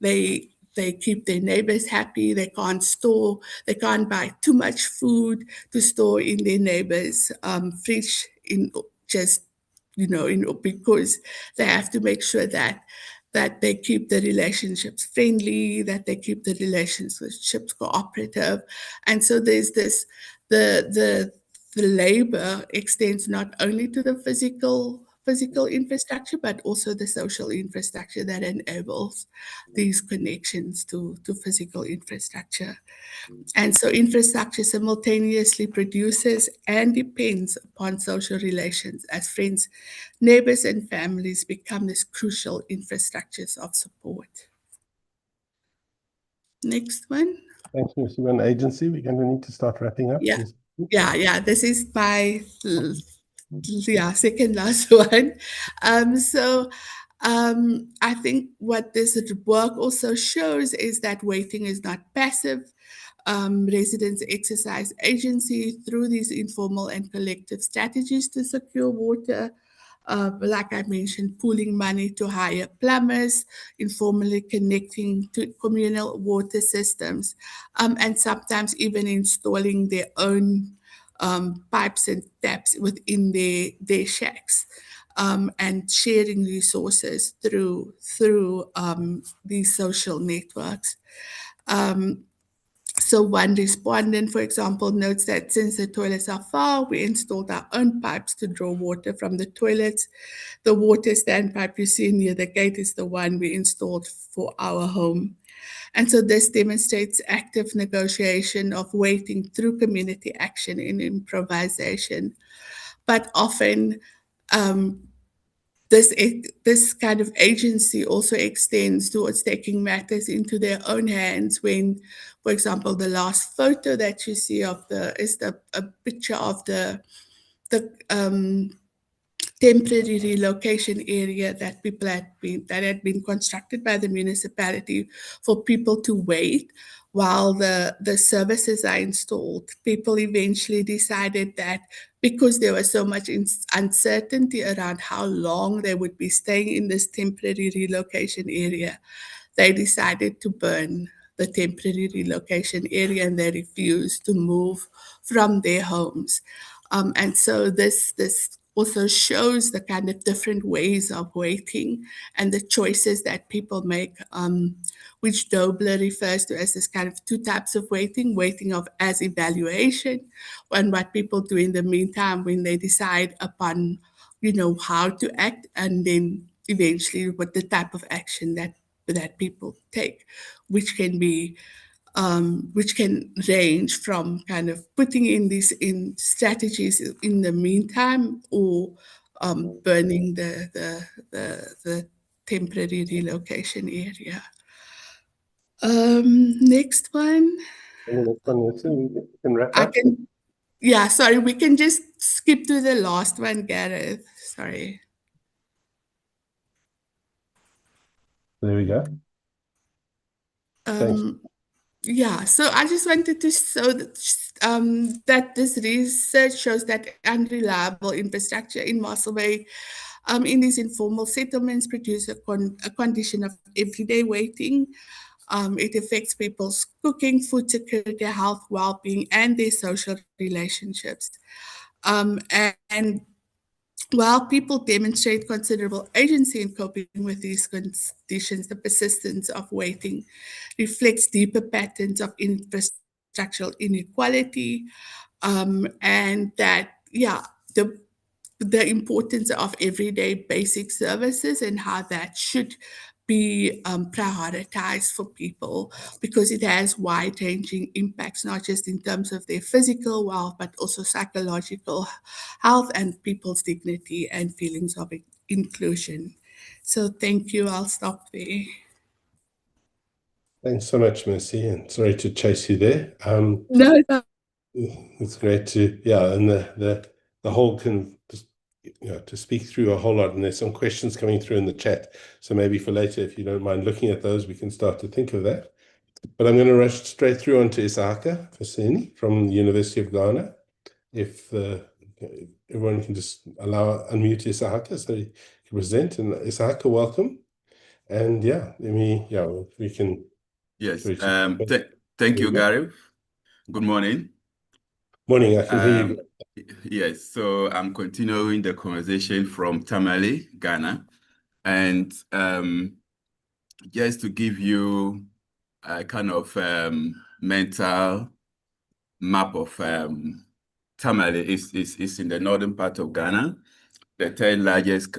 keep their neighbors happy. They can't buy too much food to store in their neighbors' fridge because they have to make sure that they keep the relationships friendly, that they keep the relationships cooperative. And so there's this, the labor extends not only to the physical infrastructure, but also the social infrastructure that enables these connections to physical infrastructure. And so infrastructure simultaneously produces and depends upon social relations as friends, neighbors, and families become these crucial infrastructures of support. Next one. Thanks, Ms. One agency. We're going to need to start wrapping up. Yeah. Yeah. This is my second last one. I think what this work also shows is that waiting is not passive. Residents exercise agency through these informal and collective strategies to secure water. Like I mentioned, pooling money to hire plumbers, informally connecting to communal water systems, and sometimes even installing their own pipes and taps within their shacks, and sharing resources through these social networks. So one respondent, for example, notes that since the toilets are far, we installed our own pipes to draw water from the toilets. The water standpipe you see near the gate is the one we installed for our home. And so this demonstrates active negotiation of waiting through community action and improvisation. But often this kind of agency also extends towards taking matters into their own hands when, for example, the last photo that you see of a picture of the temporary relocation area that had been constructed by the municipality for people to wait while the services are installed. People eventually decided that because there was so much uncertainty around how long they would be staying in this temporary relocation area, they decided to burn the temporary relocation area and they refused to move from their homes. And so this also shows the kind of different ways of waiting and the choices that people make, which Dobler refers to as this kind of two types of waiting of as evaluation, and what people do in the meantime when they decide upon, how to act, and then eventually what the type of action that people take, which can range from kind of putting in strategies in the meantime, or burning the temporary relocation area. Next one. And the next one, we can wrap I up. can, yeah, sorry, we can just skip to the last one, Gareth. Sorry. There we go. Thanks. Yeah, so I just wanted to show that this research shows that unreliable infrastructure in Mossel Bay in these informal settlements produce a condition of everyday waiting. It affects people's cooking, food security, health, well-being, and their social relationships. And while people demonstrate considerable agency in coping with these conditions, the persistence of waiting reflects deeper patterns of infrastructural inequality, and that, the importance of everyday basic services and how that should be prioritized for people, because it has wide-ranging impacts, not just in terms of their physical wealth, but also psychological health and people's dignity and feelings of inclusion. So thank you. I'll stop there. Thanks so much, Mercy, and sorry to chase you there. No. It's great to, and the whole can just, to speak through a whole lot, and there's some questions coming through in the chat. So maybe for later, if you don't mind looking at those, we can start to think of that. But I'm going to rush straight through onto Isahaka Fasini from the University of Ghana. If everyone can just unmute Isahaka so he can present. And Isahaka, welcome. And we can. Yes. Thank you, Gary. Good morning. Morning, I can hear you. Yes, so I'm continuing the conversation from Tamale, Ghana. And just to give you a kind of mental map of Tamale, is in the northern part of Ghana. The third largest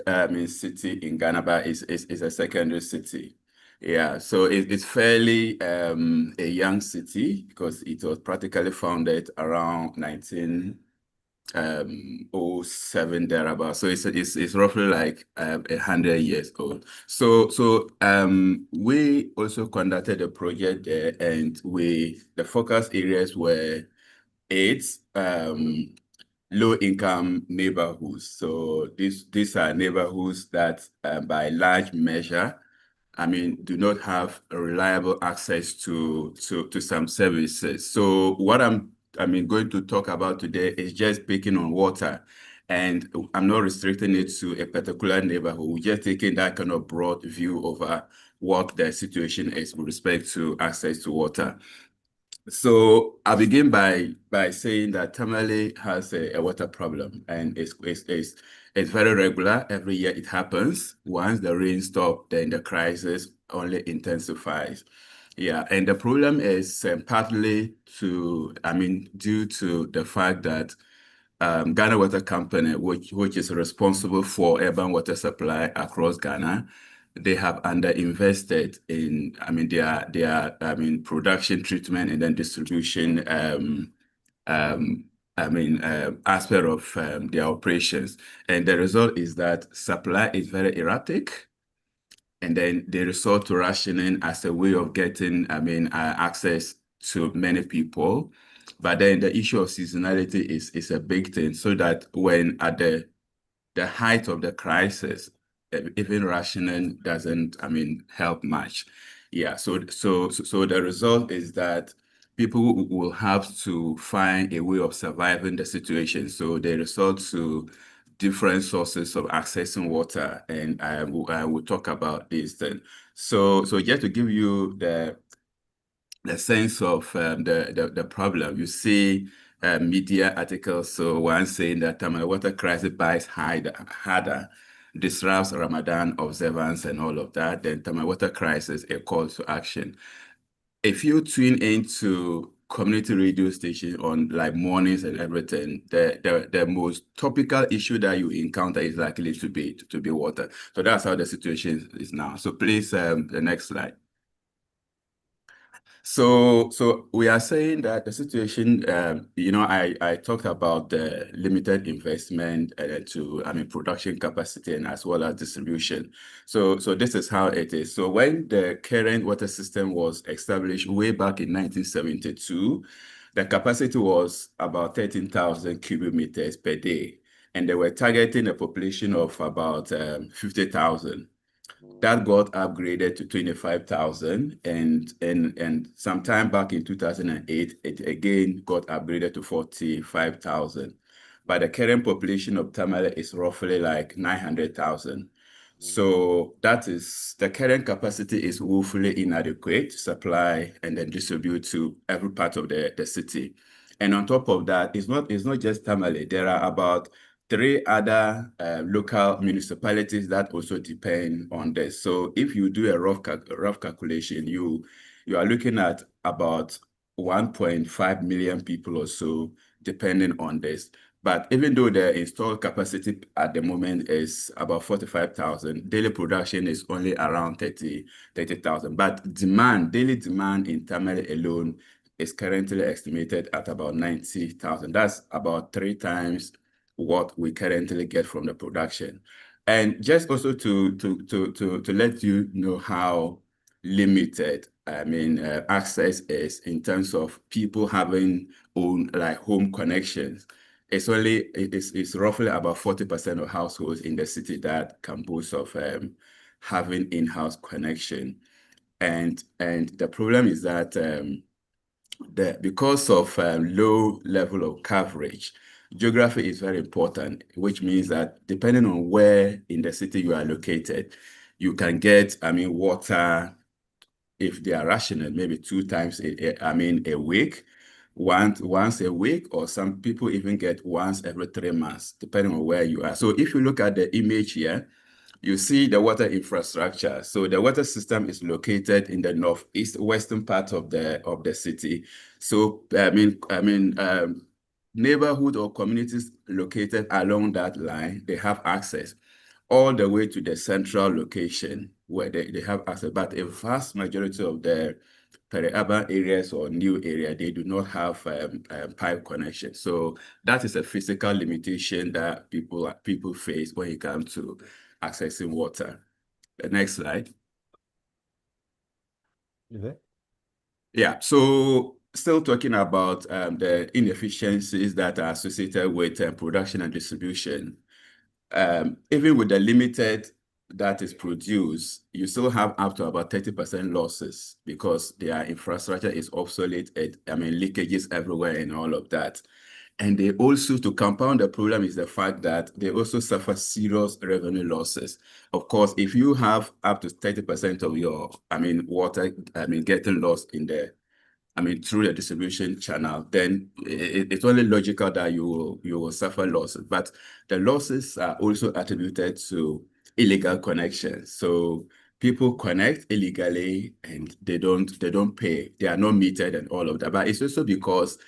city in Ghana, but is a secondary city. Yeah, so it's fairly a young city because it was practically founded around 1907 thereabout. So it's roughly like 100 years old. So we also conducted a project there, and the focus areas were 8 low-income neighborhoods. So these are neighborhoods that, by large measure, do not have a reliable access to some services. So what I'm going to talk about today is just picking on water, and I'm not restricting it to a particular neighborhood. We're just taking that kind of broad view over what the situation is with respect to access to water. So I'll begin by saying that Tamale has a water problem, and it's very regular. Every year it happens. Once the rain stops, then the crisis only intensifies. Yeah, and the problem is partly due to the fact that Ghana Water Company, which is responsible for urban water supply across Ghana, they have underinvested in, their production, treatment, and then distribution aspect of their operations. And the result is that supply is very erratic. And then they resort to rationing as a way of getting, access to many people. But then the issue of seasonality is a big thing, so that when at the height of the crisis, even rationing doesn't, help much. Yeah, so the result is that people will have to find a way of surviving the situation. So they resort to different sources of accessing water, and I will talk about this then. So just to give you the sense of the problem, you see media articles. So one saying that the water crisis bites harder, disrupts Ramadan observance and all of that. Then the water crisis, a call to action. If you tune into community radio station on like mornings and everything, the most topical issue that you encounter is likely to be water. So that's how the situation is now. So please, the next slide. So we are saying that the situation, I talked about the limited investment to production capacity and as well as distribution. So this is how it is. So when the current water system was established way back in 1972, the capacity was about 13,000 cubic meters per day, and they were targeting a population of about 50,000. That got upgraded to 25,000, and sometime back in 2008, it again got upgraded to 45,000. But the current population of Tamale is roughly like 900,000. So that is, the current capacity is woefully inadequate to supply and then distribute to every part of the city. And on top of that, it's not just Tamale. There are about 3 other local municipalities that also depend on this. So if you do a rough calculation, you are looking at about 1.5 million people or so depending on this. But even though the installed capacity at the moment is about 45,000, daily production is only around 30,000. But daily demand in Tamale alone is currently estimated at about 90,000. That's about 3 times what we currently get from the production. And just also to let you know how limited access is in terms of people having own like home connections. It's roughly about 40% of households in the city that can boast of having in-house connection. And the problem is that because of low level of coverage, geography is very important, which means that depending on where in the city you are located, you can get, water, if they are rational, maybe 2 times a week, once a week, or some people even get once every 3 months, depending on where you are. So if you look at the image here, you see the water infrastructure. So the water system is located in the northeast western part of the city. So neighborhood or communities located along that line, they have access all the way to the central location where they have access. But a vast majority of the peri-urban areas or new area, they do not have pipe connection. So that is a physical limitation that people face when it comes to accessing water. The next slide. You there? Yeah, so still talking about the inefficiencies that are associated with production and distribution. Even with the limited that is produced, you still have up to about 30% losses because their infrastructure is obsolete. Leakages everywhere and all of that. And they also, to compound the problem, is the fact that they also suffer serious revenue losses. Of course, if you have up to 30% of your, water, getting lost in the, through the distribution channel, then it's only logical that you will suffer losses. But the losses are also attributed to illegal connections. So people connect illegally and they don't pay. They are not metered and all of that. But it's also because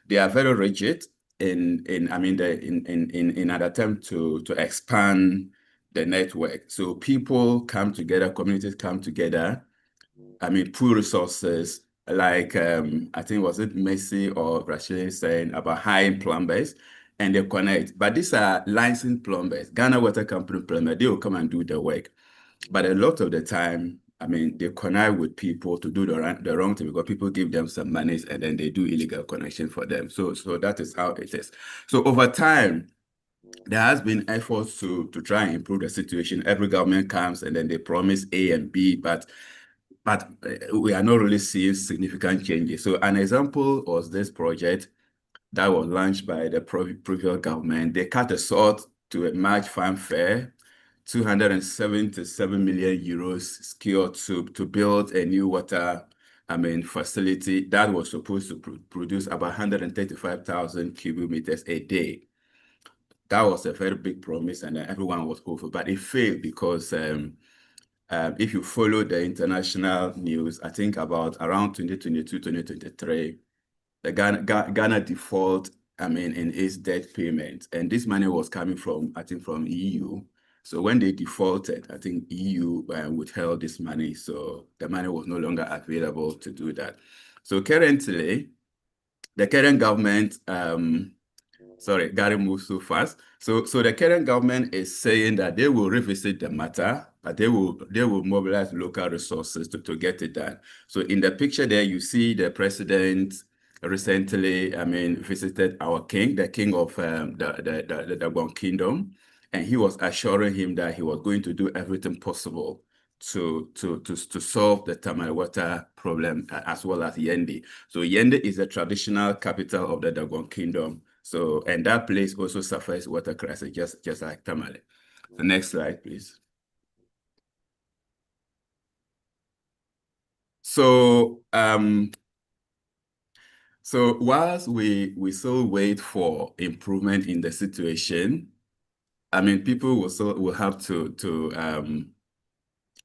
they are very rigid in an attempt to expand the network. So people come together, communities come together, pool resources, like I think was it Messi or Rashid saying about hiring plumbers, and they connect. But these are licensed plumbers, Ghana Water Company plumber, they will come and do the work. But a lot of the time, they connive with people to do the wrong thing because people give them some money and then they do illegal connection for them. So that is how it is. So over time, there has been efforts to try and improve the situation. Every government comes and then they promise A and B, but we are not really seeing significant changes. So an example was this project that was launched by the previous government. They cut a sort to a March fanfare, 277 million euros secured to build a new water facility that was supposed to produce about 135,000 cubic meters a day. That was a very big promise, and everyone was hopeful, but it failed because if you follow the international news, I think about around 2022, 2023, the Ghana default, in its debt payment. And this money was coming from, I think, from EU. So when they defaulted, I think EU withheld this money. So the money was no longer available to do that. So currently, the current government, sorry, Gary moves so fast. So the current government is saying that they will revisit the matter, but they will mobilize local resources to get it done. So in the picture there, you see the president recently, visited our king, the king of the Dagwan Kingdom, and he was assuring him that he was going to do everything possible to solve the Tamale water problem as well as Yendi. So Yendi is the traditional capital of the Dagwan Kingdom. So, and that place also suffers water crisis, just like Tamale. The next slide, please. So, so whilst we still wait for improvement in the situation, people will have to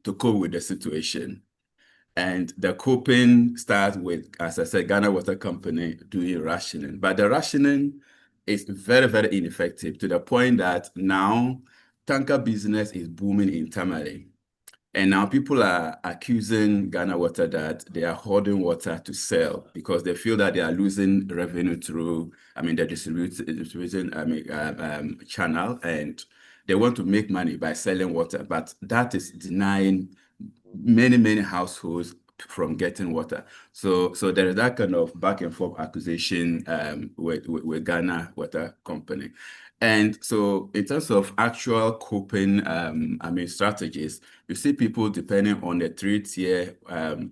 cope with the situation. And the coping starts with, as I said, Ghana Water Company doing rationing. But the rationing is very, very ineffective to the point that now tanker business is booming in Tamale. And now people are accusing Ghana Water that they are hoarding water to sell because they feel that they are losing revenue through, the distribution channel, and they want to make money by selling water. But that is denying many households from getting water. So there is that kind of back and forth accusation with Ghana Water Company. And so in terms of actual coping strategies, you see people depending on the 3-tier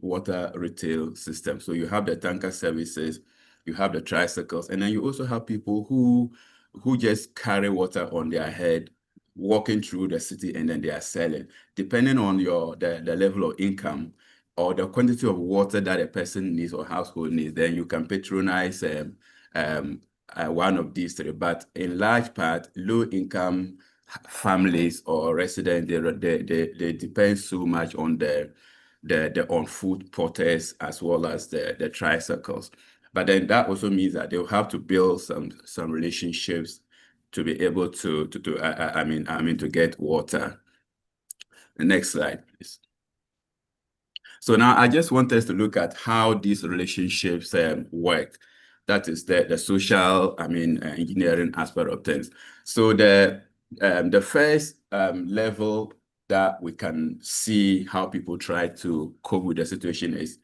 water retail system. So you have the tanker services, you have the tricycles, and then you also have people who just carry water on their head, walking through the city, and then they are selling. Depending on the level of income or the quantity of water that a person needs or household needs, then you can patronize one of these three. But in large part, low-income families or residents, they depend so much on the on-foot porters as well as the tricycles. But then that also means that they'll have to build some relationships to be able to get water. The next slide, please. So now I just want us to look at how these relationships work. That is the social, engineering aspect of things. So the first level that we can see how people try to cope with the situation is,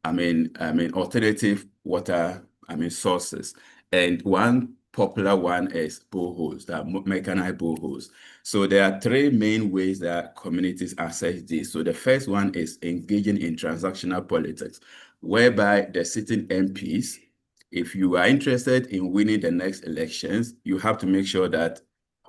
alternative water, sources. And one popular one is boreholes, that mechanized boreholes. So there are 3 main ways that communities access this. So the first one is engaging in transactional politics, whereby the sitting MPs, if you are interested in winning the next elections, you have to make sure that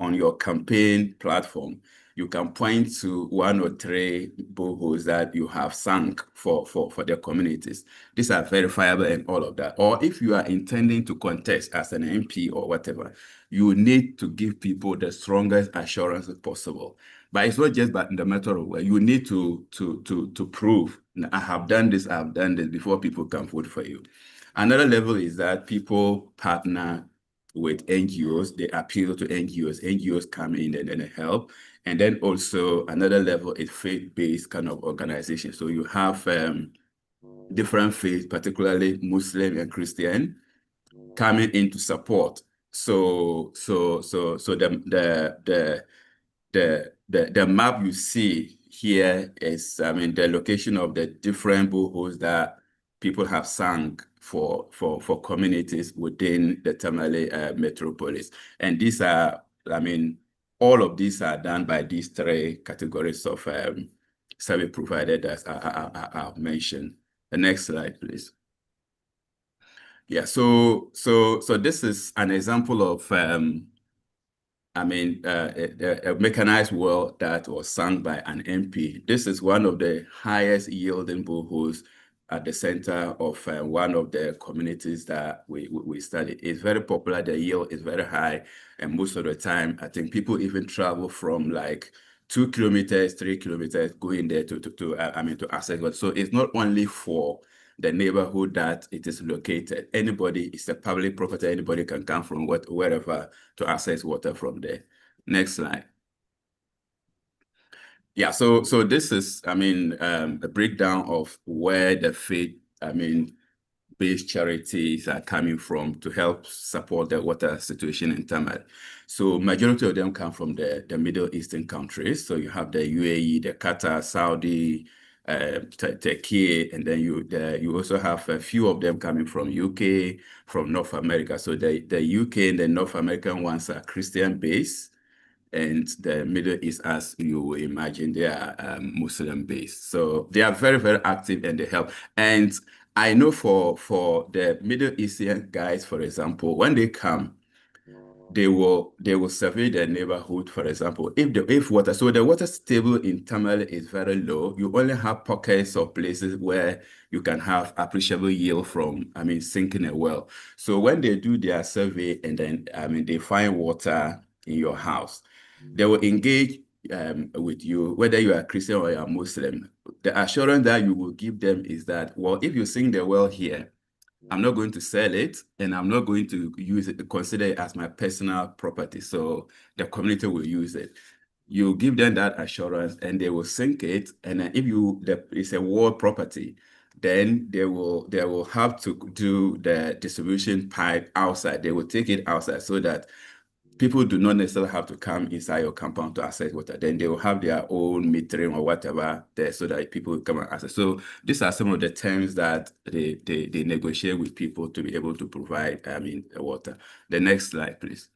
on your campaign platform, you can point to 1 or 3 boreholes that you have sunk for the communities. These are verifiable and all of that. Or if you are intending to contest as an MP or whatever, you need to give people the strongest assurance possible. But it's not just in the matter of where you need to prove, I have done this before people can vote for you. Another level is that people partner with NGOs, they appeal to NGOs, NGOs come in and then help. And then also another level is faith-based kind of organization. So you have different faiths, particularly Muslim and Christian, coming in to support. So the map you see here is, I mean, the location of the different boreholes that people have sunk for communities within the Tamale metropolis. And these are, I mean, all of these are done by these 3 categories of survey providers that I've mentioned. The next slide, please. Yeah, so this is an example of I mean, a mechanized well that was sunk by an MP. This is one of the highest yielding boreholes at the center of one of the communities that we studied. It's very popular, the yield is very high, and most of the time, I think people even travel from like 2 kilometers, 3 kilometers, going there to access it. So it's not only for the neighborhood that it is located. Anybody, it's a public property, anybody can come from wherever to access water from there. Next slide. Yeah, so this is, I mean, a breakdown of where the faith, I mean, based charities are coming from to help support the water situation in Tamale. So majority of them come from the Middle Eastern countries. So you have the UAE, the Qatar, Saudi, Turkey, and then you also have a few of them coming from UK, from North America. So the UK and the North American ones are Christian based, and the Middle East, as you will imagine, they are Muslim based. So they are very, very active and they help. And I know for the Middle Eastern guys, for example, when they come, they will survey their neighborhood, for example, if water, so the water table in Tamale is very low, you only have pockets of places where you can have appreciable yield from, I mean, sinking a well. So when they do their survey and then, I mean, they find water in your house, they will engage with you, whether you are Christian or you are Muslim. The assurance that you will give them is that, well, if you sink the well here, I'm not going to sell it, and I'm not going to use it, consider it as my personal property. So the community will use it. You give them that assurance, and they will sink it. And then if it's a walled property, then they will have to do the distribution pipe outside. They will take it outside so that people do not necessarily have to come inside your compound to access water. Then they will have their own metering or whatever there so that people will come and access. So these are some of the terms that they negotiate with people to be able to provide, I mean, water. The next slide, please.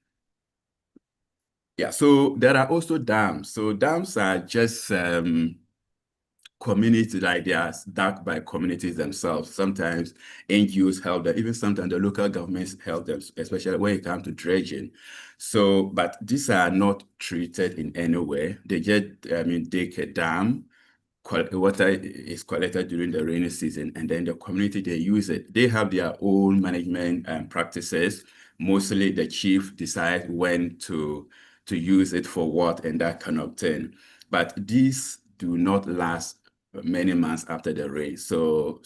Yeah, so there are also dams. So dams are just community, like they are dug by communities themselves. Sometimes NGOs help them, even sometimes the local governments help them, especially when it comes to dredging. So, but these are not treated in any way. They just, I mean, dig a dam, water is collected during the rainy season, and then the community, they use it. They have their own management practices. Mostly the chief decides when to use it for what and that kind of thing. But these do not last many months after the rain. So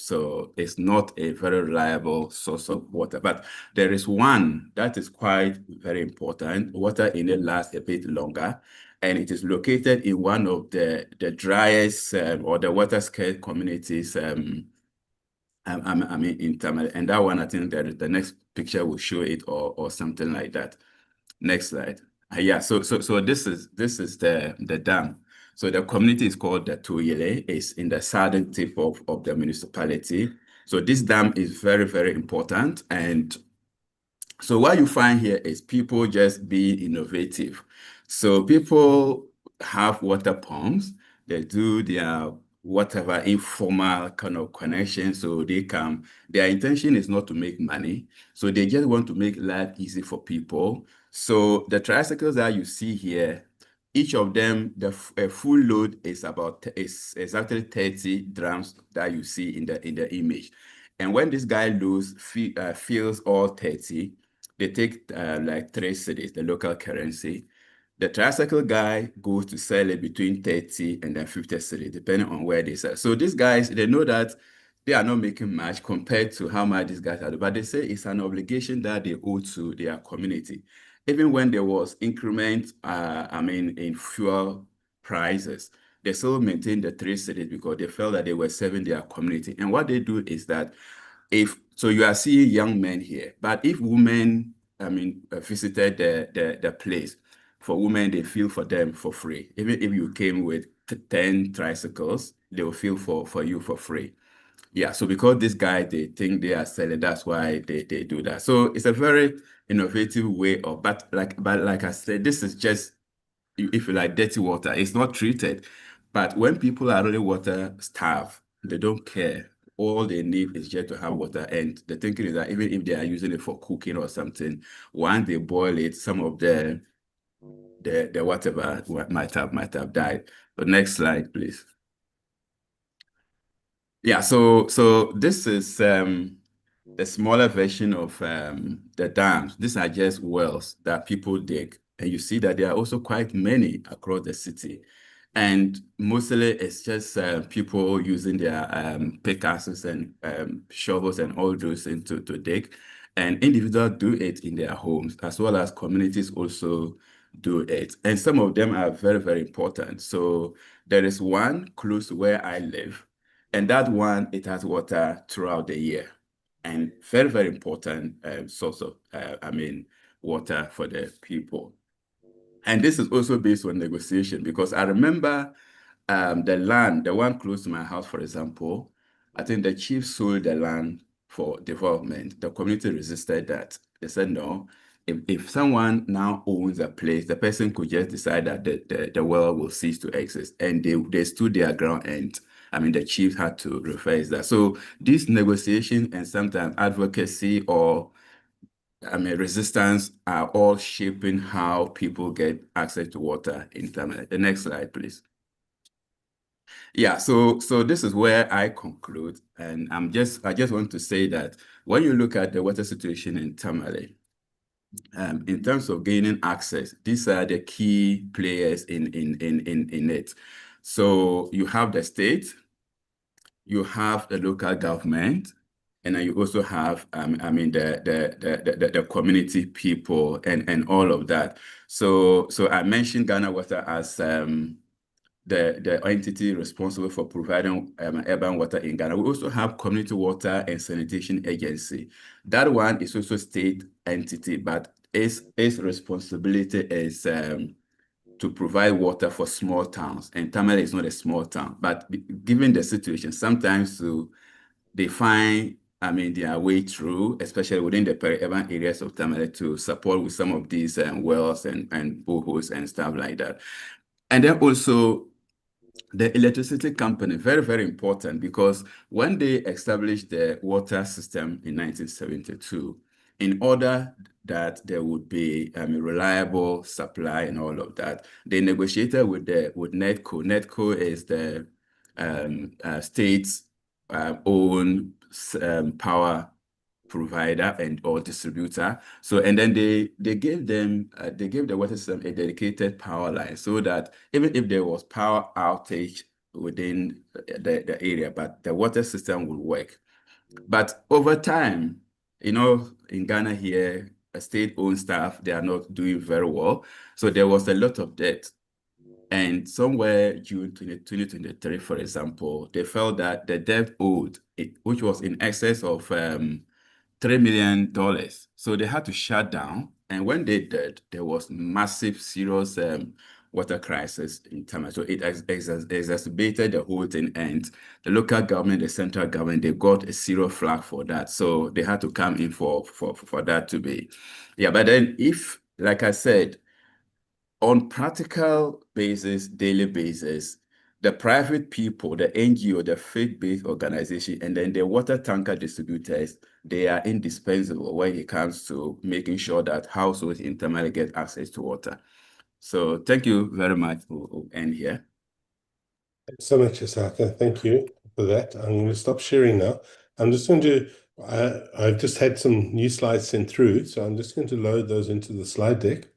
it's not a very reliable source of water. But there is one that is quite very important. Water in it lasts a bit longer, and it is located in one of the driest or the water scarce communities I mean, in Tamale. And that one, I think that the next picture will show it or something like that. Next slide. Yeah, so this is the dam. So the community is called the Tuyele. It's in the southern tip of the municipality. So this dam is very, very important. And so what you find here is people just being innovative. So people have water pumps. They do their whatever informal kind of connection. So they come, their intention is not to make money. So they just want to make life easy for people. So the tricycles that you see here, each of them, the full load is exactly 30 drams that you see in the image. And when this guy fills all 30, they take like 3 cedis, the local currency. The tricycle guy goes to sell it between 30 and then 50 cedis, depending on where they sell. So these guys, they know that they are not making much compared to how much these guys are, but they say it's an obligation that they owe to their community. Even when there was increment, in fuel prices, they still maintained the 3 cedis because they felt that they were serving their community. And what they do is that so you are seeing young men here, but if women, visited the place, for women, they feel for them for free. Even if you came with 10 tricycles, they will feel for you for free. Yeah, so because this guy, they think they are selling, that's why they do that. So it's a very innovative way of, but like I said, this is just, if you like, dirty water. It's not treated. But when people are really water starved, they don't care. All they need is just to have water. And the thinking is that even if they are using it for cooking or something, once they boil it, some of the whatever might have died. The next slide, please. Yeah, so this is the smaller version of the dams. These are just wells that people dig. And you see that there are also quite many across the city. And mostly it's just people using their pickaxes and shovels and all those things to dig. And individuals do it in their homes, as well as communities also do it. And some of them are very, very important. So there is one close to where I live. And that one, it has water throughout the year, and very, very important source of, water for the people. And this is also based on negotiation, because I remember the land, the one close to my house, for example, I think the chief sold the land for development. The community resisted that. They said, no, if someone now owns a place, the person could just decide that the well will cease to exist. And they stood their ground, and the chief had to reverse that. So these negotiations and sometimes advocacy or resistance are all shaping how people get access to water in Tamale. The next slide, please. Yeah, so this is where I conclude, and I just want to say that when you look at the water situation in Tamale, in terms of gaining access, these are the key players in it. So you have the state, you have the local government, and then you also have, the community people and all of that. So I mentioned Ghana Water as the entity responsible for providing urban water in Ghana. We also have Community Water and Sanitation Agency. That one is also state entity, but its responsibility is to provide water for small towns. And Tamale is not a small town, but given the situation, sometimes they find their way through, especially within the peri-urban areas of Tamale, to support with some of these wells and boreholes and stuff like that. And then also the electricity company, very, very important, because when they established the water system in 1972, in order that there would be a reliable supply and all of that, they negotiated with NEDCO. NEDCO is the state's own power provider or distributor. So, and then they gave them they gave the water system a dedicated power line, so that even if there was power outage within the area, but the water system would work. But over time, in Ghana here, state-owned staff, they are not doing very well. So there was a lot of debt. And somewhere June 2023, for example, they felt that the debt owed, which was in excess of $3 million. So they had to shut down. And when they did, there was massive, serious water crisis in Tamale. So it exacerbated the whole thing. And the local government, the central government, they got a serious flag for that. So they had to come in for that to be. Yeah, but then if, like I said, on practical basis, daily basis, the private people, the NGO, the faith-based organization, and then the water tanker distributors, they are indispensable when it comes to making sure that households in Tamale get access to water. So thank you very much. We'll end here. Thanks so much, Isaka. Thank you for that. I'm going to stop sharing now. I'm just going to, I've just had some new slides sent through, so I'm just going to load those into the slide deck.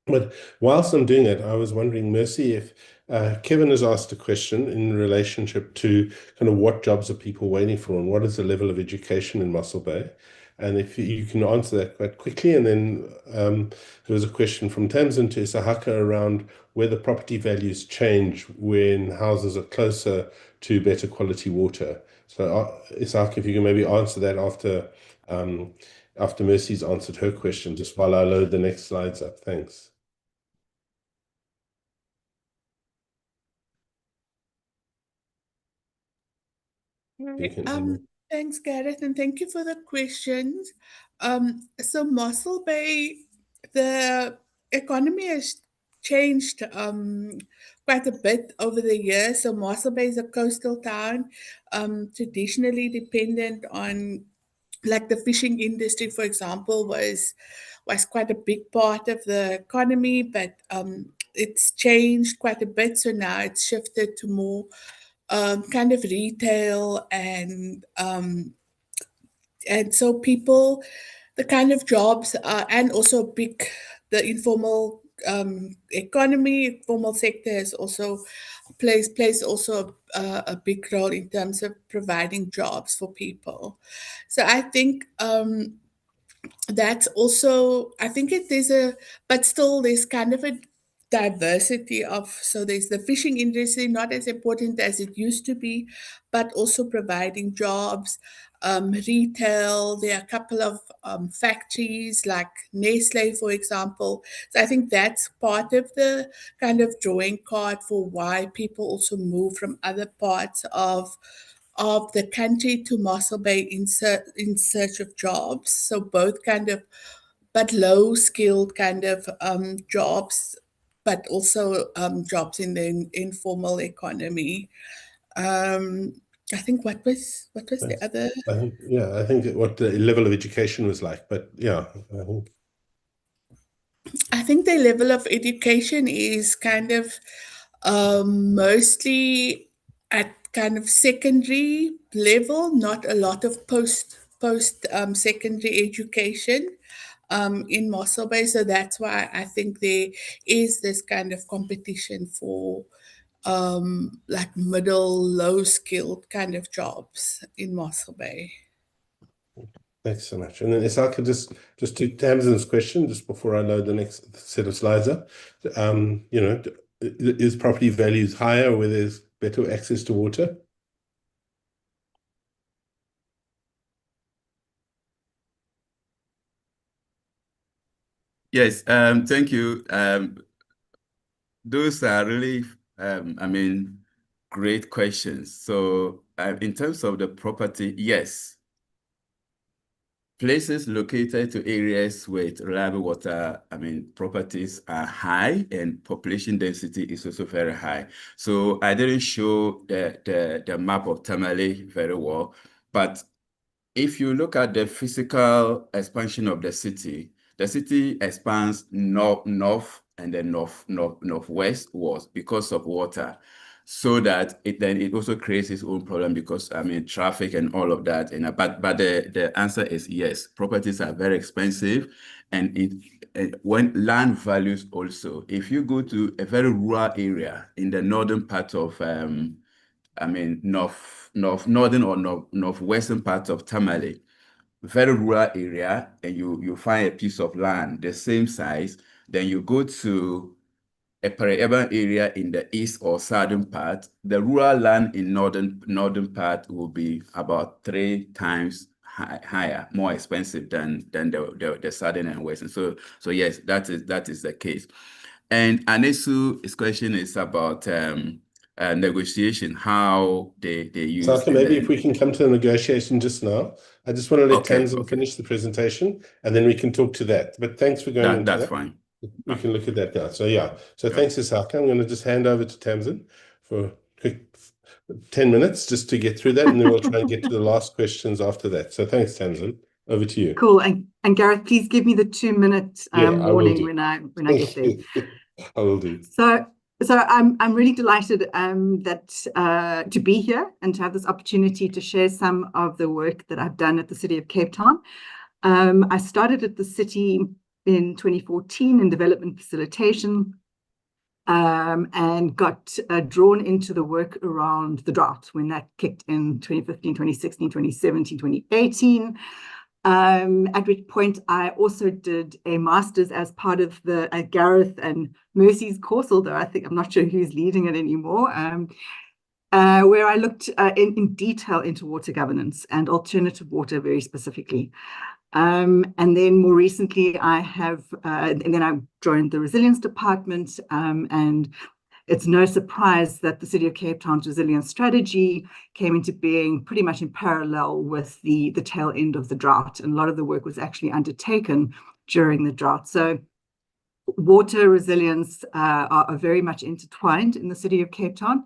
But whilst I'm doing it, I was wondering, Mercy, if Kevin has asked a question in relationship to kind of what jobs are people waiting for and what is the level of education in Mossel Bay? And if you can answer that quite quickly. And then there was a question from Tamsin to Isahaka around whether property values change when houses are closer to better quality water. So Isahaka, if you can maybe answer that after Mercy's answered her question, just while I load the next slides up. Thanks. Thanks, Gareth, and thank you for the questions. So Mossel Bay, the economy has changed quite a bit over the years. So Mossel Bay is a coastal town, traditionally dependent on, like, the fishing industry, for example, was quite a big part of the economy, but it's changed quite a bit. So now it's shifted to more kind of retail and so people, the kind of jobs and also the informal economy, informal sector has also plays also a big role in terms of providing jobs for people. So I think that's also, I think but still there's kind of a diversity of, so there's the fishing industry, not as important as it used to be, but also providing jobs, retail. There are a couple of factories like Nestle, for example. So I think that's part of the kind of drawing card for why people also move from other parts of the country to Mossel Bay in search of jobs. So both kind of, but low skilled kind of jobs, but also jobs in the informal economy. I think what was the other? I think what the level of education was like, but yeah, I think the level of education is kind of mostly at kind of secondary level, not a lot of post secondary education in Mossel Bay. So that's why I think there is this kind of competition for like middle, low skilled kind of jobs in Mossel Bay. Thanks so much. And then Isaka, just to Tamsin's question, just before I load the next set of slides up, is property values higher where there's better access to water? Yes, thank you. Those are really, great questions. So in terms of the property, yes. Places located to areas with reliable water, properties are high and population density is also very high. So I didn't show the map of Tamale very well, but if you look at the physical expansion of the city expands north and then northwestwards because of water. So that it also creates its own problem because traffic and all of that. And but the answer is yes. Properties are very expensive, and when land values also. If you go to a very rural area in the northern part of northern or northwestern part of Tamale, very rural area, and you find a piece of land the same size, then you go to a peri-urban area in the east or southern part, the rural land in northern part will be about 3 times higher, more expensive than the southern and western. So yes, that is the case. And Anesu's question is about negotiation, how they use. So maybe if we can come to the negotiation just now. I just want to let Tamsin finish the presentation, and then we can talk to that. But thanks for going into that. That's fine. We can look at that now. So yeah. So thanks, Isaka. I'm going to just hand over to Tamsin for quick 10 minutes just to get through that, and then we'll try and get to the last questions after that. So thanks, Tamsin. Over to you. Cool. And Gareth, please give me the 2-minute warning when I get there. I will do. So I'm really delighted that to be here and to have this opportunity to share some of the work that I've done at the City of Cape Town. I started at the city in 2014 in development facilitation, and got drawn into the work around the drought when that kicked in 2015, 2016, 2017, 2018. At which point I also did a master's as part of the Gareth and Mercy's course, although I'm not sure who's leading it anymore, where I looked in detail into water governance and alternative water very specifically. And then more recently, and then I joined the resilience department, and it's no surprise that the City of Cape Town's resilience strategy came into being pretty much in parallel with the tail end of the drought. And a lot of the work was actually undertaken during the drought. So water resilience are very much intertwined in the City of Cape Town.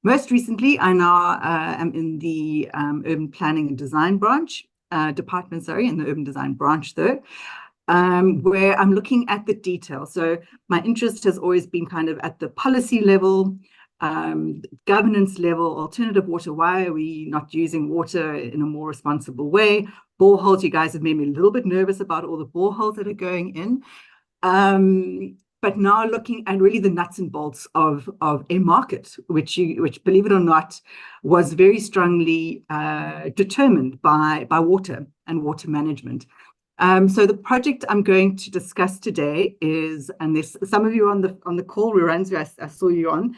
Most recently, I now am in the urban planning and design branch. Department, in the urban design branch though, where I'm looking at the detail. So my interest has always been kind of at the policy level, governance level, alternative water. Why are we not using water in a more responsible way? Boreholes, you guys have made me a little bit nervous about all the boreholes that are going in. But now looking at really the nuts and bolts of a market, which believe it or not, was very strongly determined by water and water management. So the project I'm going to discuss today is, and there's some of you on the call, Lorenzo, I saw you on,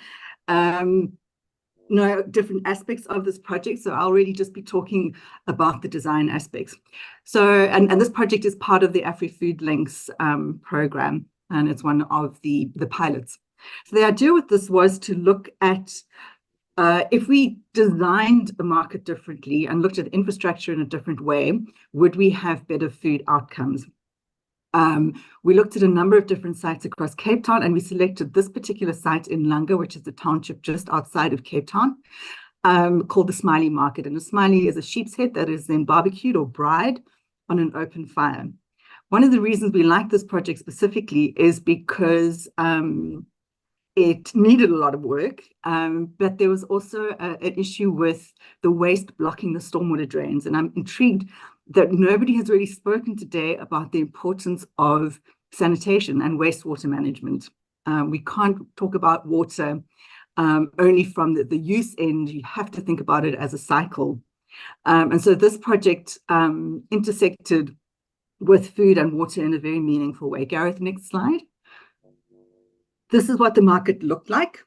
know different aspects of this project. So I'll really just be talking about the design aspects. So, and this project is part of the AfriFood Links program. And it's one of the pilots. So the idea with this was to look at if we designed a market differently and looked at infrastructure in a different way, would we have better food outcomes? We looked at a number of different sites across Cape Town, and we selected this particular site in Langa, which is the township just outside of Cape Town, called the Smiley Market. And a smiley is a sheep's head that is then barbecued or bride on an open fire. One of the reasons we like this project specifically is because it needed a lot of work, but there was also an issue with the waste blocking the stormwater drains. And I'm intrigued that nobody has really spoken today about the importance of sanitation and wastewater management. We can't talk about water only from the use end. You have to think about it as a cycle. And so this project intersected with food and water in a very meaningful way. Gareth, next slide. This is what the market looked like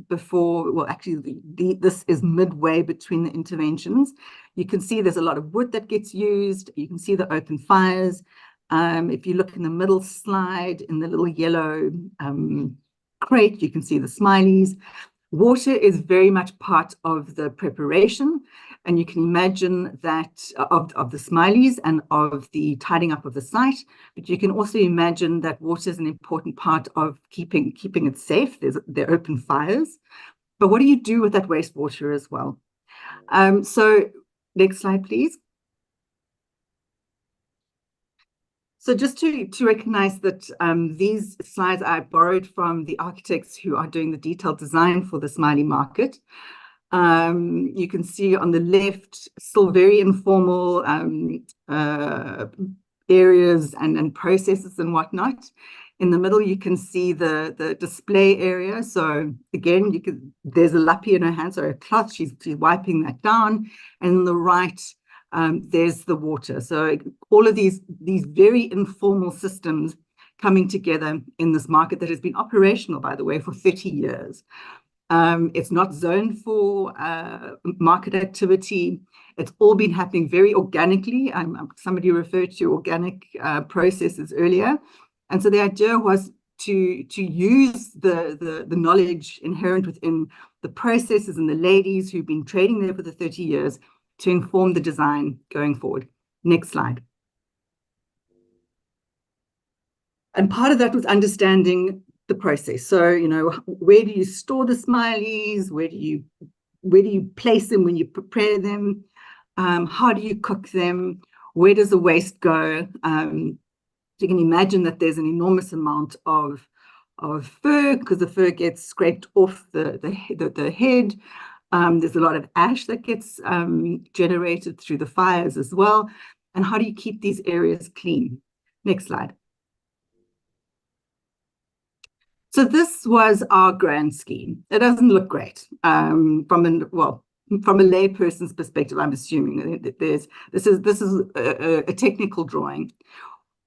before, well, actually, this is midway between the interventions. You can see there's a lot of wood that gets used. You can see the open fires. If you look in the middle slide, in the little yellow crate, you can see the smileys. Water is very much part of the preparation, and you can imagine that of the smileys and of the tidying up of the site, but you can also imagine that water is an important part of keeping it safe. There are open fires, but what do you do with that wastewater as well? So next slide, please. So just to recognize that these slides I borrowed from the architects who are doing the detailed design for the Smiley Market. You can see on the left, still very informal areas and processes and whatnot. In the middle, you can see the display area. So again, there's a lappy in her hand, so a cloth, she's wiping that down. And on the right, there's the water. So all of these very informal systems coming together in this market that has been operational, by the way, for 30 years. It's not zoned for market activity. It's all been happening very organically. Somebody referred to organic processes earlier. And so the idea was to use the knowledge inherent within the processes and the ladies who've been trading there for the 30 years to inform the design going forward. Next slide. And part of that was understanding the process. So, you know, where do you store the smileys? Where do you place them when you prepare them? How do you cook them? Where does the waste go? You can imagine that there's an enormous amount of fur, because the fur gets scraped off the head. There's a lot of ash that gets generated through the fires as well. And how do you keep these areas clean? Next slide. So this was our grand scheme. It doesn't look great from a layperson's perspective. I'm assuming that this is a technical drawing.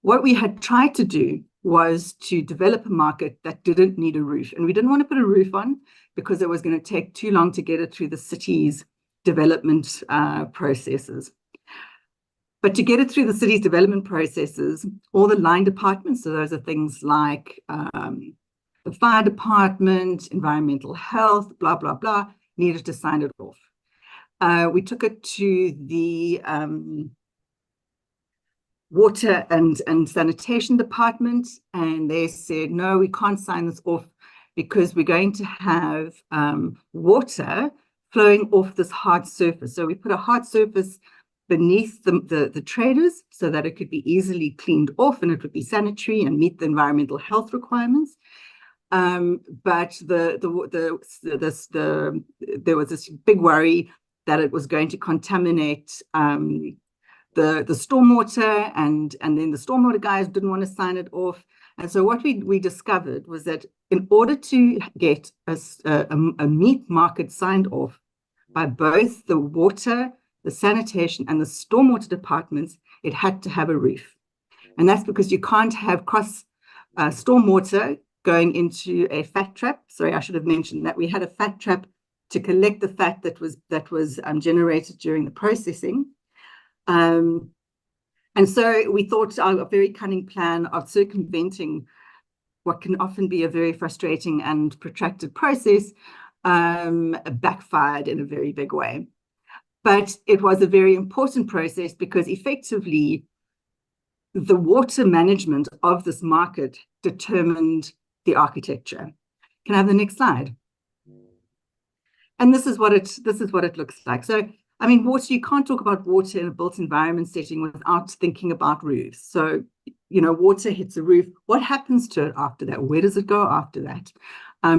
What we had tried to do was to develop a market that didn't need a roof, and we didn't want to put a roof on because it was going to take too long to get it through the city's development processes. But to get it through the city's development processes, all the line departments, so those are things like the fire department, environmental health, blah, blah, blah, needed to sign it off. We took it to the water and sanitation department, and they said, no, we can't sign this off because we're going to have water flowing off this hard surface. So we put a hard surface beneath the traders so that it could be easily cleaned off and it would be sanitary and meet the environmental health requirements. But there was this big worry that it was going to contaminate the stormwater, and then the stormwater guys didn't want to sign it off. And so what we discovered was that in order to get a meat market signed off by both the water, the sanitation, and the stormwater departments, it had to have a roof. And that's because you can't have cross stormwater going into a fat trap. Sorry, I should have mentioned that we had a fat trap to collect the fat that was generated during the processing. And so we thought a very cunning plan of circumventing what can often be a very frustrating and protracted process backfired in a very big way. But it was a very important process because effectively the water management of this market determined the architecture. Can I have the next slide? And this is what it looks like. So, I mean, water, you can't talk about water in a built environment setting without thinking about roofs. So, you know, water hits a roof. What happens to it after that? Where does it go after that?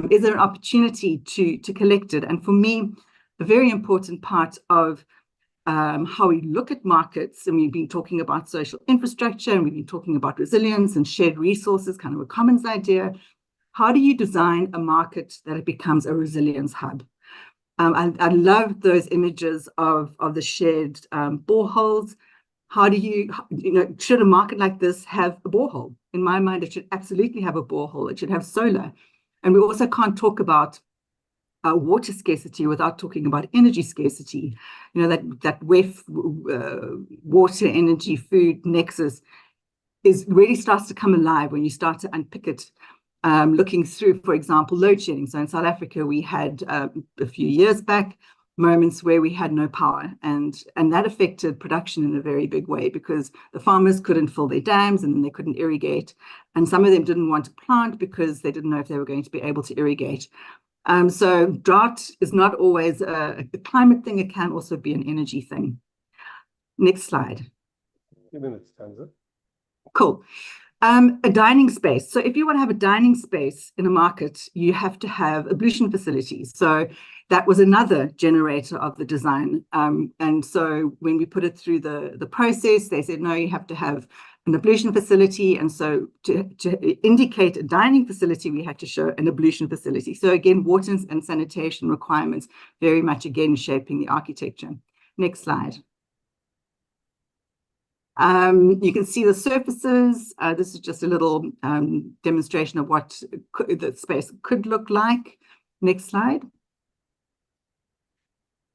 Is there an opportunity to collect it? And for me, a very important part of how we look at markets, and we've been talking about social infrastructure, and we've been talking about resilience and shared resources, kind of a commons idea. How do you design a market that it becomes a resilience hub? I love those images of the shared boreholes. How do you know, should a market like this have a borehole? In my mind, it should absolutely have a borehole. It should have solar. And we also can't talk about water scarcity without talking about energy scarcity. You know, that WEF, water, energy, food nexus really starts to come alive when you start to unpick it. Looking through, for example, load shedding. So in South Africa, we had a few years back moments where we had no power, and that affected production in a very big way because the farmers couldn't fill their dams and then they couldn't irrigate, and some of them didn't want to plant because they didn't know if they were going to be able to irrigate. So drought is not always a climate thing; it can also be an energy thing. Next slide. 2 minutes, Tanza. Cool. A dining space. So if you want to have a dining space in a market, you have to have ablution facilities. So that was another generator of the design. And so when we put it through the process, they said, no, you have to have an ablution facility. And so to indicate a dining facility, we had to show an ablution facility. So again, water and sanitation requirements very much, again, shaping the architecture. Next slide. You can see the surfaces. This is just a little demonstration of what the space could look like. Next slide.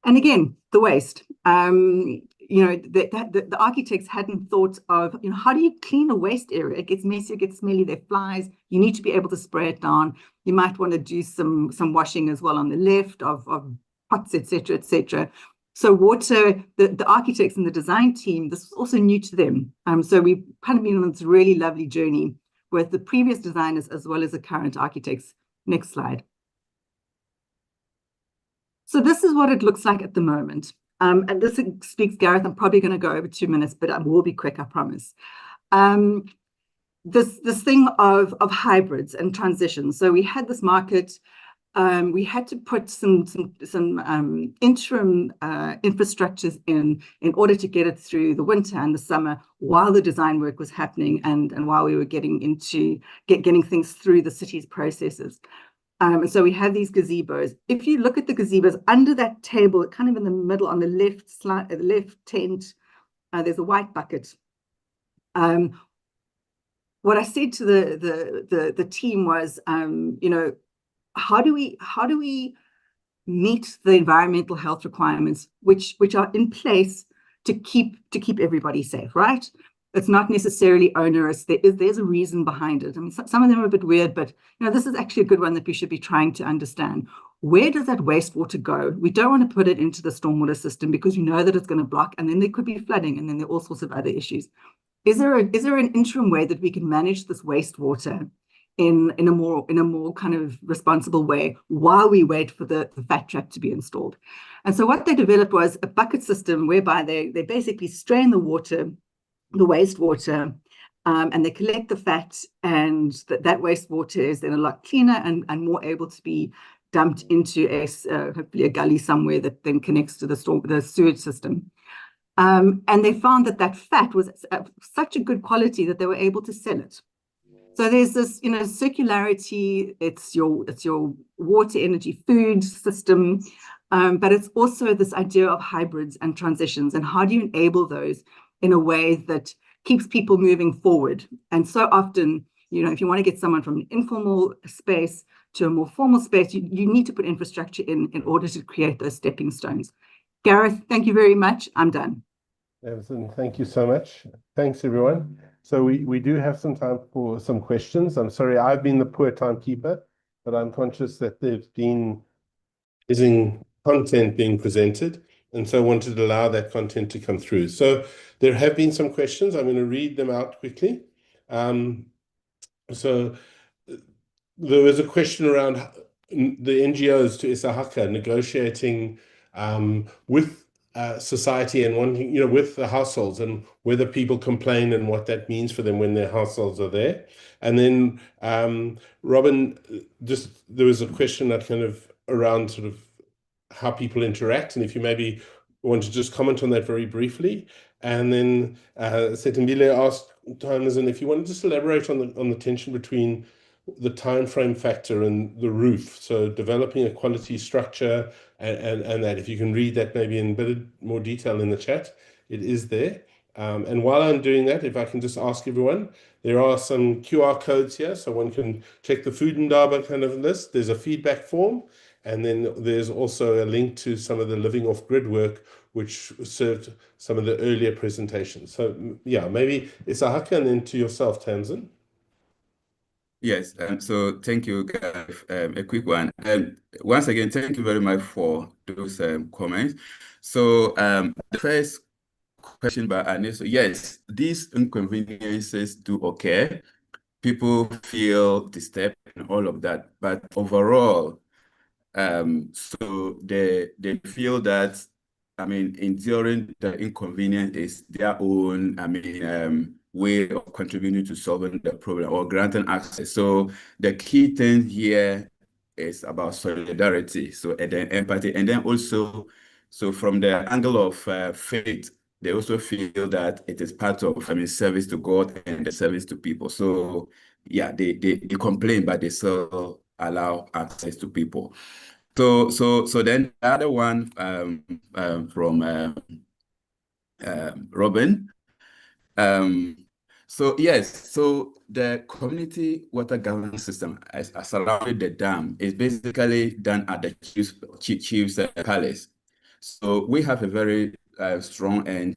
And again, the waste. You know, the architects hadn't thought of, you know, how do you clean a waste area? It gets messy, it gets smelly, there are flies. You need to be able to spray it down. You might want to do some washing as well on the left of pots, etc., etc. So water, the architects and the design team, this was also new to them. So we've kind of been on this really lovely journey both the previous designers as well as the current architects. Next slide. So this is what it looks like at the moment. And this speaks, Gareth, I'm probably going to go over 2 minutes, but I will be quick, I promise. This thing of hybrids and transitions. So we had this market. We had to put some interim infrastructures in order to get it through the winter and the summer while the design work was happening and while we were getting things through the city's processes. And so we have these gazebos. If you look at the gazebos under that table, kind of in the middle on the left slide, the left tent, there's a white bucket. What I said to the team was, you know, how do we meet the environmental health requirements which are in place to keep everybody safe, right? It's not necessarily onerous. There's a reason behind it. I mean, some of them are a bit weird, but you know, this is actually a good one that we should be trying to understand. Where does that wastewater go? We don't want to put it into the stormwater system because you know that it's going to block, and then there could be flooding, and then there are all sorts of other issues. Is there an interim way that we can manage this wastewater in a more kind of responsible way while we wait for the fat trap to be installed? And so what they developed was a bucket system whereby they basically strain the wastewater, and they collect the fat, and that wastewater is then a lot cleaner and more able to be dumped into hopefully a gully somewhere that then connects to the sewage system. And they found that fat was such a good quality that they were able to sell it. So there's this, you know, circularity. It's your water, energy, food system, but it's also this idea of hybrids and transitions, and how do you enable those in a way that keeps people moving forward. And so often, you know, if you want to get someone from an informal space to a more formal space, you need to put infrastructure in order to create those stepping stones. Gareth, thank you very much. I'm done. Emerson, thank you so much. Thanks, everyone. So we do have some time for some questions. I'm sorry, I've been the poor timekeeper, but I'm conscious that there's been content being presented, and so I wanted to allow that content to come through. So there have been some questions. I'm going to read them out quickly. So there was a question around the NGOs to Isahaka negotiating with society and wanting, you know, with the households, and whether people complain and what that means for them when their households are there. And then Robin, there was a question that kind of around sort of how people interact, and if you maybe want to just comment on that very briefly. And then Setembile asked Tanazan if you want to just elaborate on the tension between the time frame factor and the roof. So developing a quality structure and that, if you can read that maybe in a bit more detail in the chat, it is there. And while I'm doing that, if I can just ask everyone, there are some QR codes here, so one can check the Food Indaba kind of list. There's a feedback form, and then there's also a link to some of the living off grid work, which served some of the earlier presentations. So yeah, maybe Isahaka, and then to yourself, Tamsin. Yes, so thank you, guys. A quick one. Once again, thank you very much for those comments. So the first question by Anissa, yes, these inconveniences do occur. People feel disturbed and all of that, but overall, so they feel that, I mean, enduring the inconvenience is their own, I mean, way of contributing to solving the problem or granting access. So the key thing here is about solidarity, so and then empathy, and then also, so from the angle of faith, they also feel that it is part of, I mean, service to God and the service to people. So yeah, they complain, but they still allow access to people. So then the other one from Robin. So yes, so the community water governance system surrounding the dam is basically done at the chief's palace. So we have a very strong and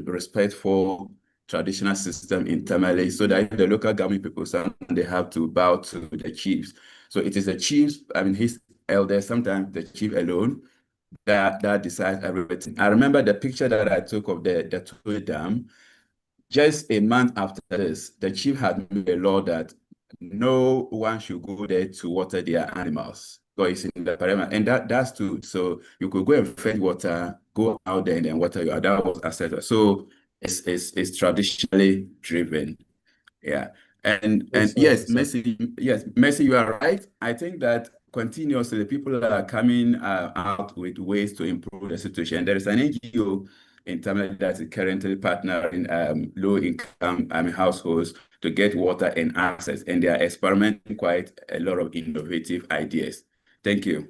respectful traditional system in Tamale, so that the local government people, they have to bow to the chiefs. So it is the chiefs, I mean, his elders, sometimes the chief alone, that decides everything. I remember the picture that I took of the Tui Dam. Just a month after this, the chief had made a law that no one should go there to water their animals. So it's in the environment, and that's too. So you could go and fetch water, go out there and then water your other was etc. So it's traditionally driven. Yeah. And That's yes, nice. Messi, you are right. I think that continuously people are coming out with ways to improve the situation. There is an NGO in Tamil that is currently partnering low-income households to get water and access, and they are experimenting quite a lot of innovative ideas. Thank you.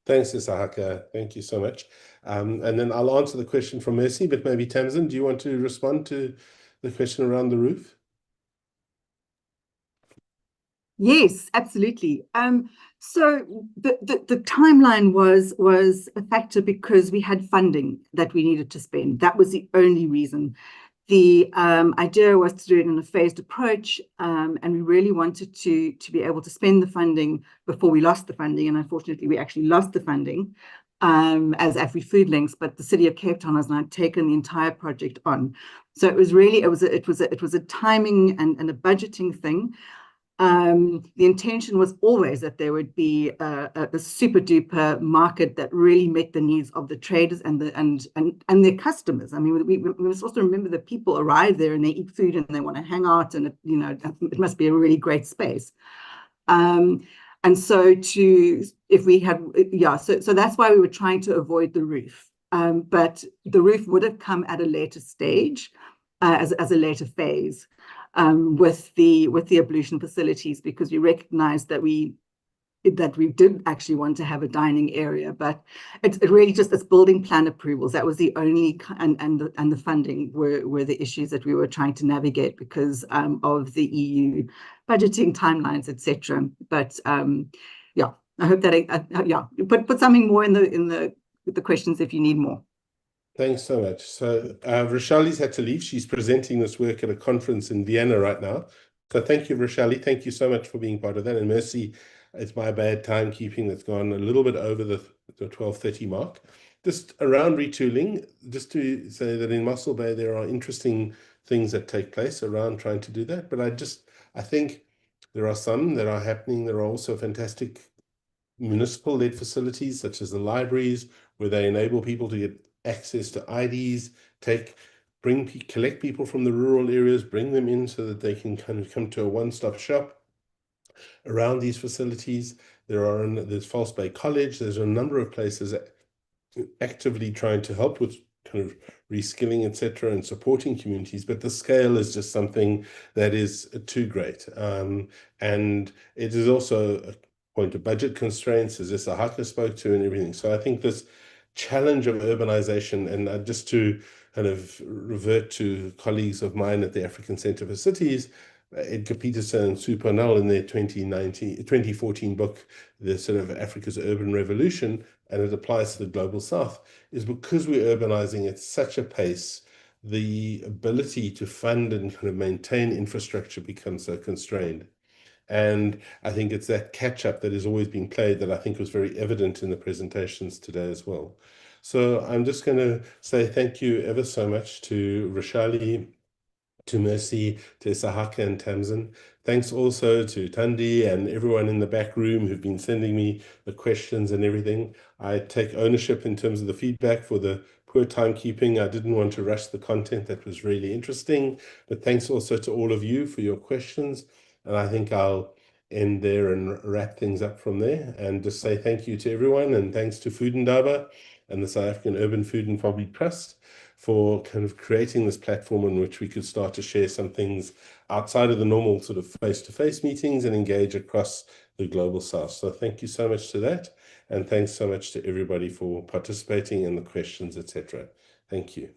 Thanks, Isahaka. Thank you so much. And then I'll answer the question from Mercy, but maybe Tamsin, do you want to respond to the question around the roof? Yes, absolutely. So the timeline was a factor because we had funding that we needed to spend. That was the only reason. The idea was to do it in a phased approach, and we really wanted to be able to spend the funding before we lost the funding. And unfortunately, we actually lost the funding as AfriFood Links, but the City of Cape Town has now taken the entire project on. So it was really it was a timing and a budgeting thing. The intention was always that there would be a super duper market that really met the needs of the traders and their customers. I mean, we must also remember that people arrive there and they eat food and they want to hang out, and it must be a really great space. And so so that's why we were trying to avoid the roof. But the roof would have come at a later stage, as a later phase. With the ablution facilities, because we recognized that we did actually want to have a dining area, but it really just, it's building plan approvals. That was the only, and the funding were the issues that we were trying to navigate because of the EU budgeting timelines, etc. But yeah, I hope that put something more in the questions if you need more. Thanks so much. So Rochali's had to leave. She's presenting this work at a conference in Vienna right now. So thank you, Rochali. Thank you so much for being part of that. And Mercy, it's my bad timekeeping that's gone a little bit over the 12:30 mark. Just around retooling, just to say that in Mossel Bay, there are interesting things that take place around trying to do that. But I think there are some that are happening. There are also fantastic municipal-led facilities, such as the libraries, where they enable people to get access to IDs, collect people from the rural areas, bring them in so that they can kind of come to a one-stop shop around these facilities. There's False Bay College. There's a number of places actively trying to help with kind of reskilling, etc., and supporting communities, but the scale is just something that is too great. And it is also a point of budget constraints, as Isahaka spoke to, and everything. So I think this challenge of urbanization, and just to kind of revert to colleagues of mine at the African Center for Cities, Edgar Peterson and Sue Parnell in their 2014 book, the sort of Africa's Urban Revolution, and it applies to the Global South, is because we're urbanizing at such a pace, the ability to fund and kind of maintain infrastructure becomes so constrained. And I think it's that catch-up that is always being played that I think was very evident in the presentations today as well. So I'm just going to say thank you ever so much to Rochali, to Mercy, to Isahaka and Tamsin. Thanks also to Tandi and everyone in the back room who've been sending me the questions and everything. I take ownership in terms of the feedback for the poor timekeeping. I didn't want to rush the content. That was really interesting. But thanks also to all of you for your questions. And I think I'll end there and wrap things up from there and just say thank you to everyone, and thanks to FOOD INDABA and the South African Urban Food and Public Trust for kind of creating this platform in which we could start to share some things outside of the normal sort of face-to-face meetings and engage across the Global South. So thank you so much to that, and thanks so much to everybody for participating in the questions, etc. Thank you.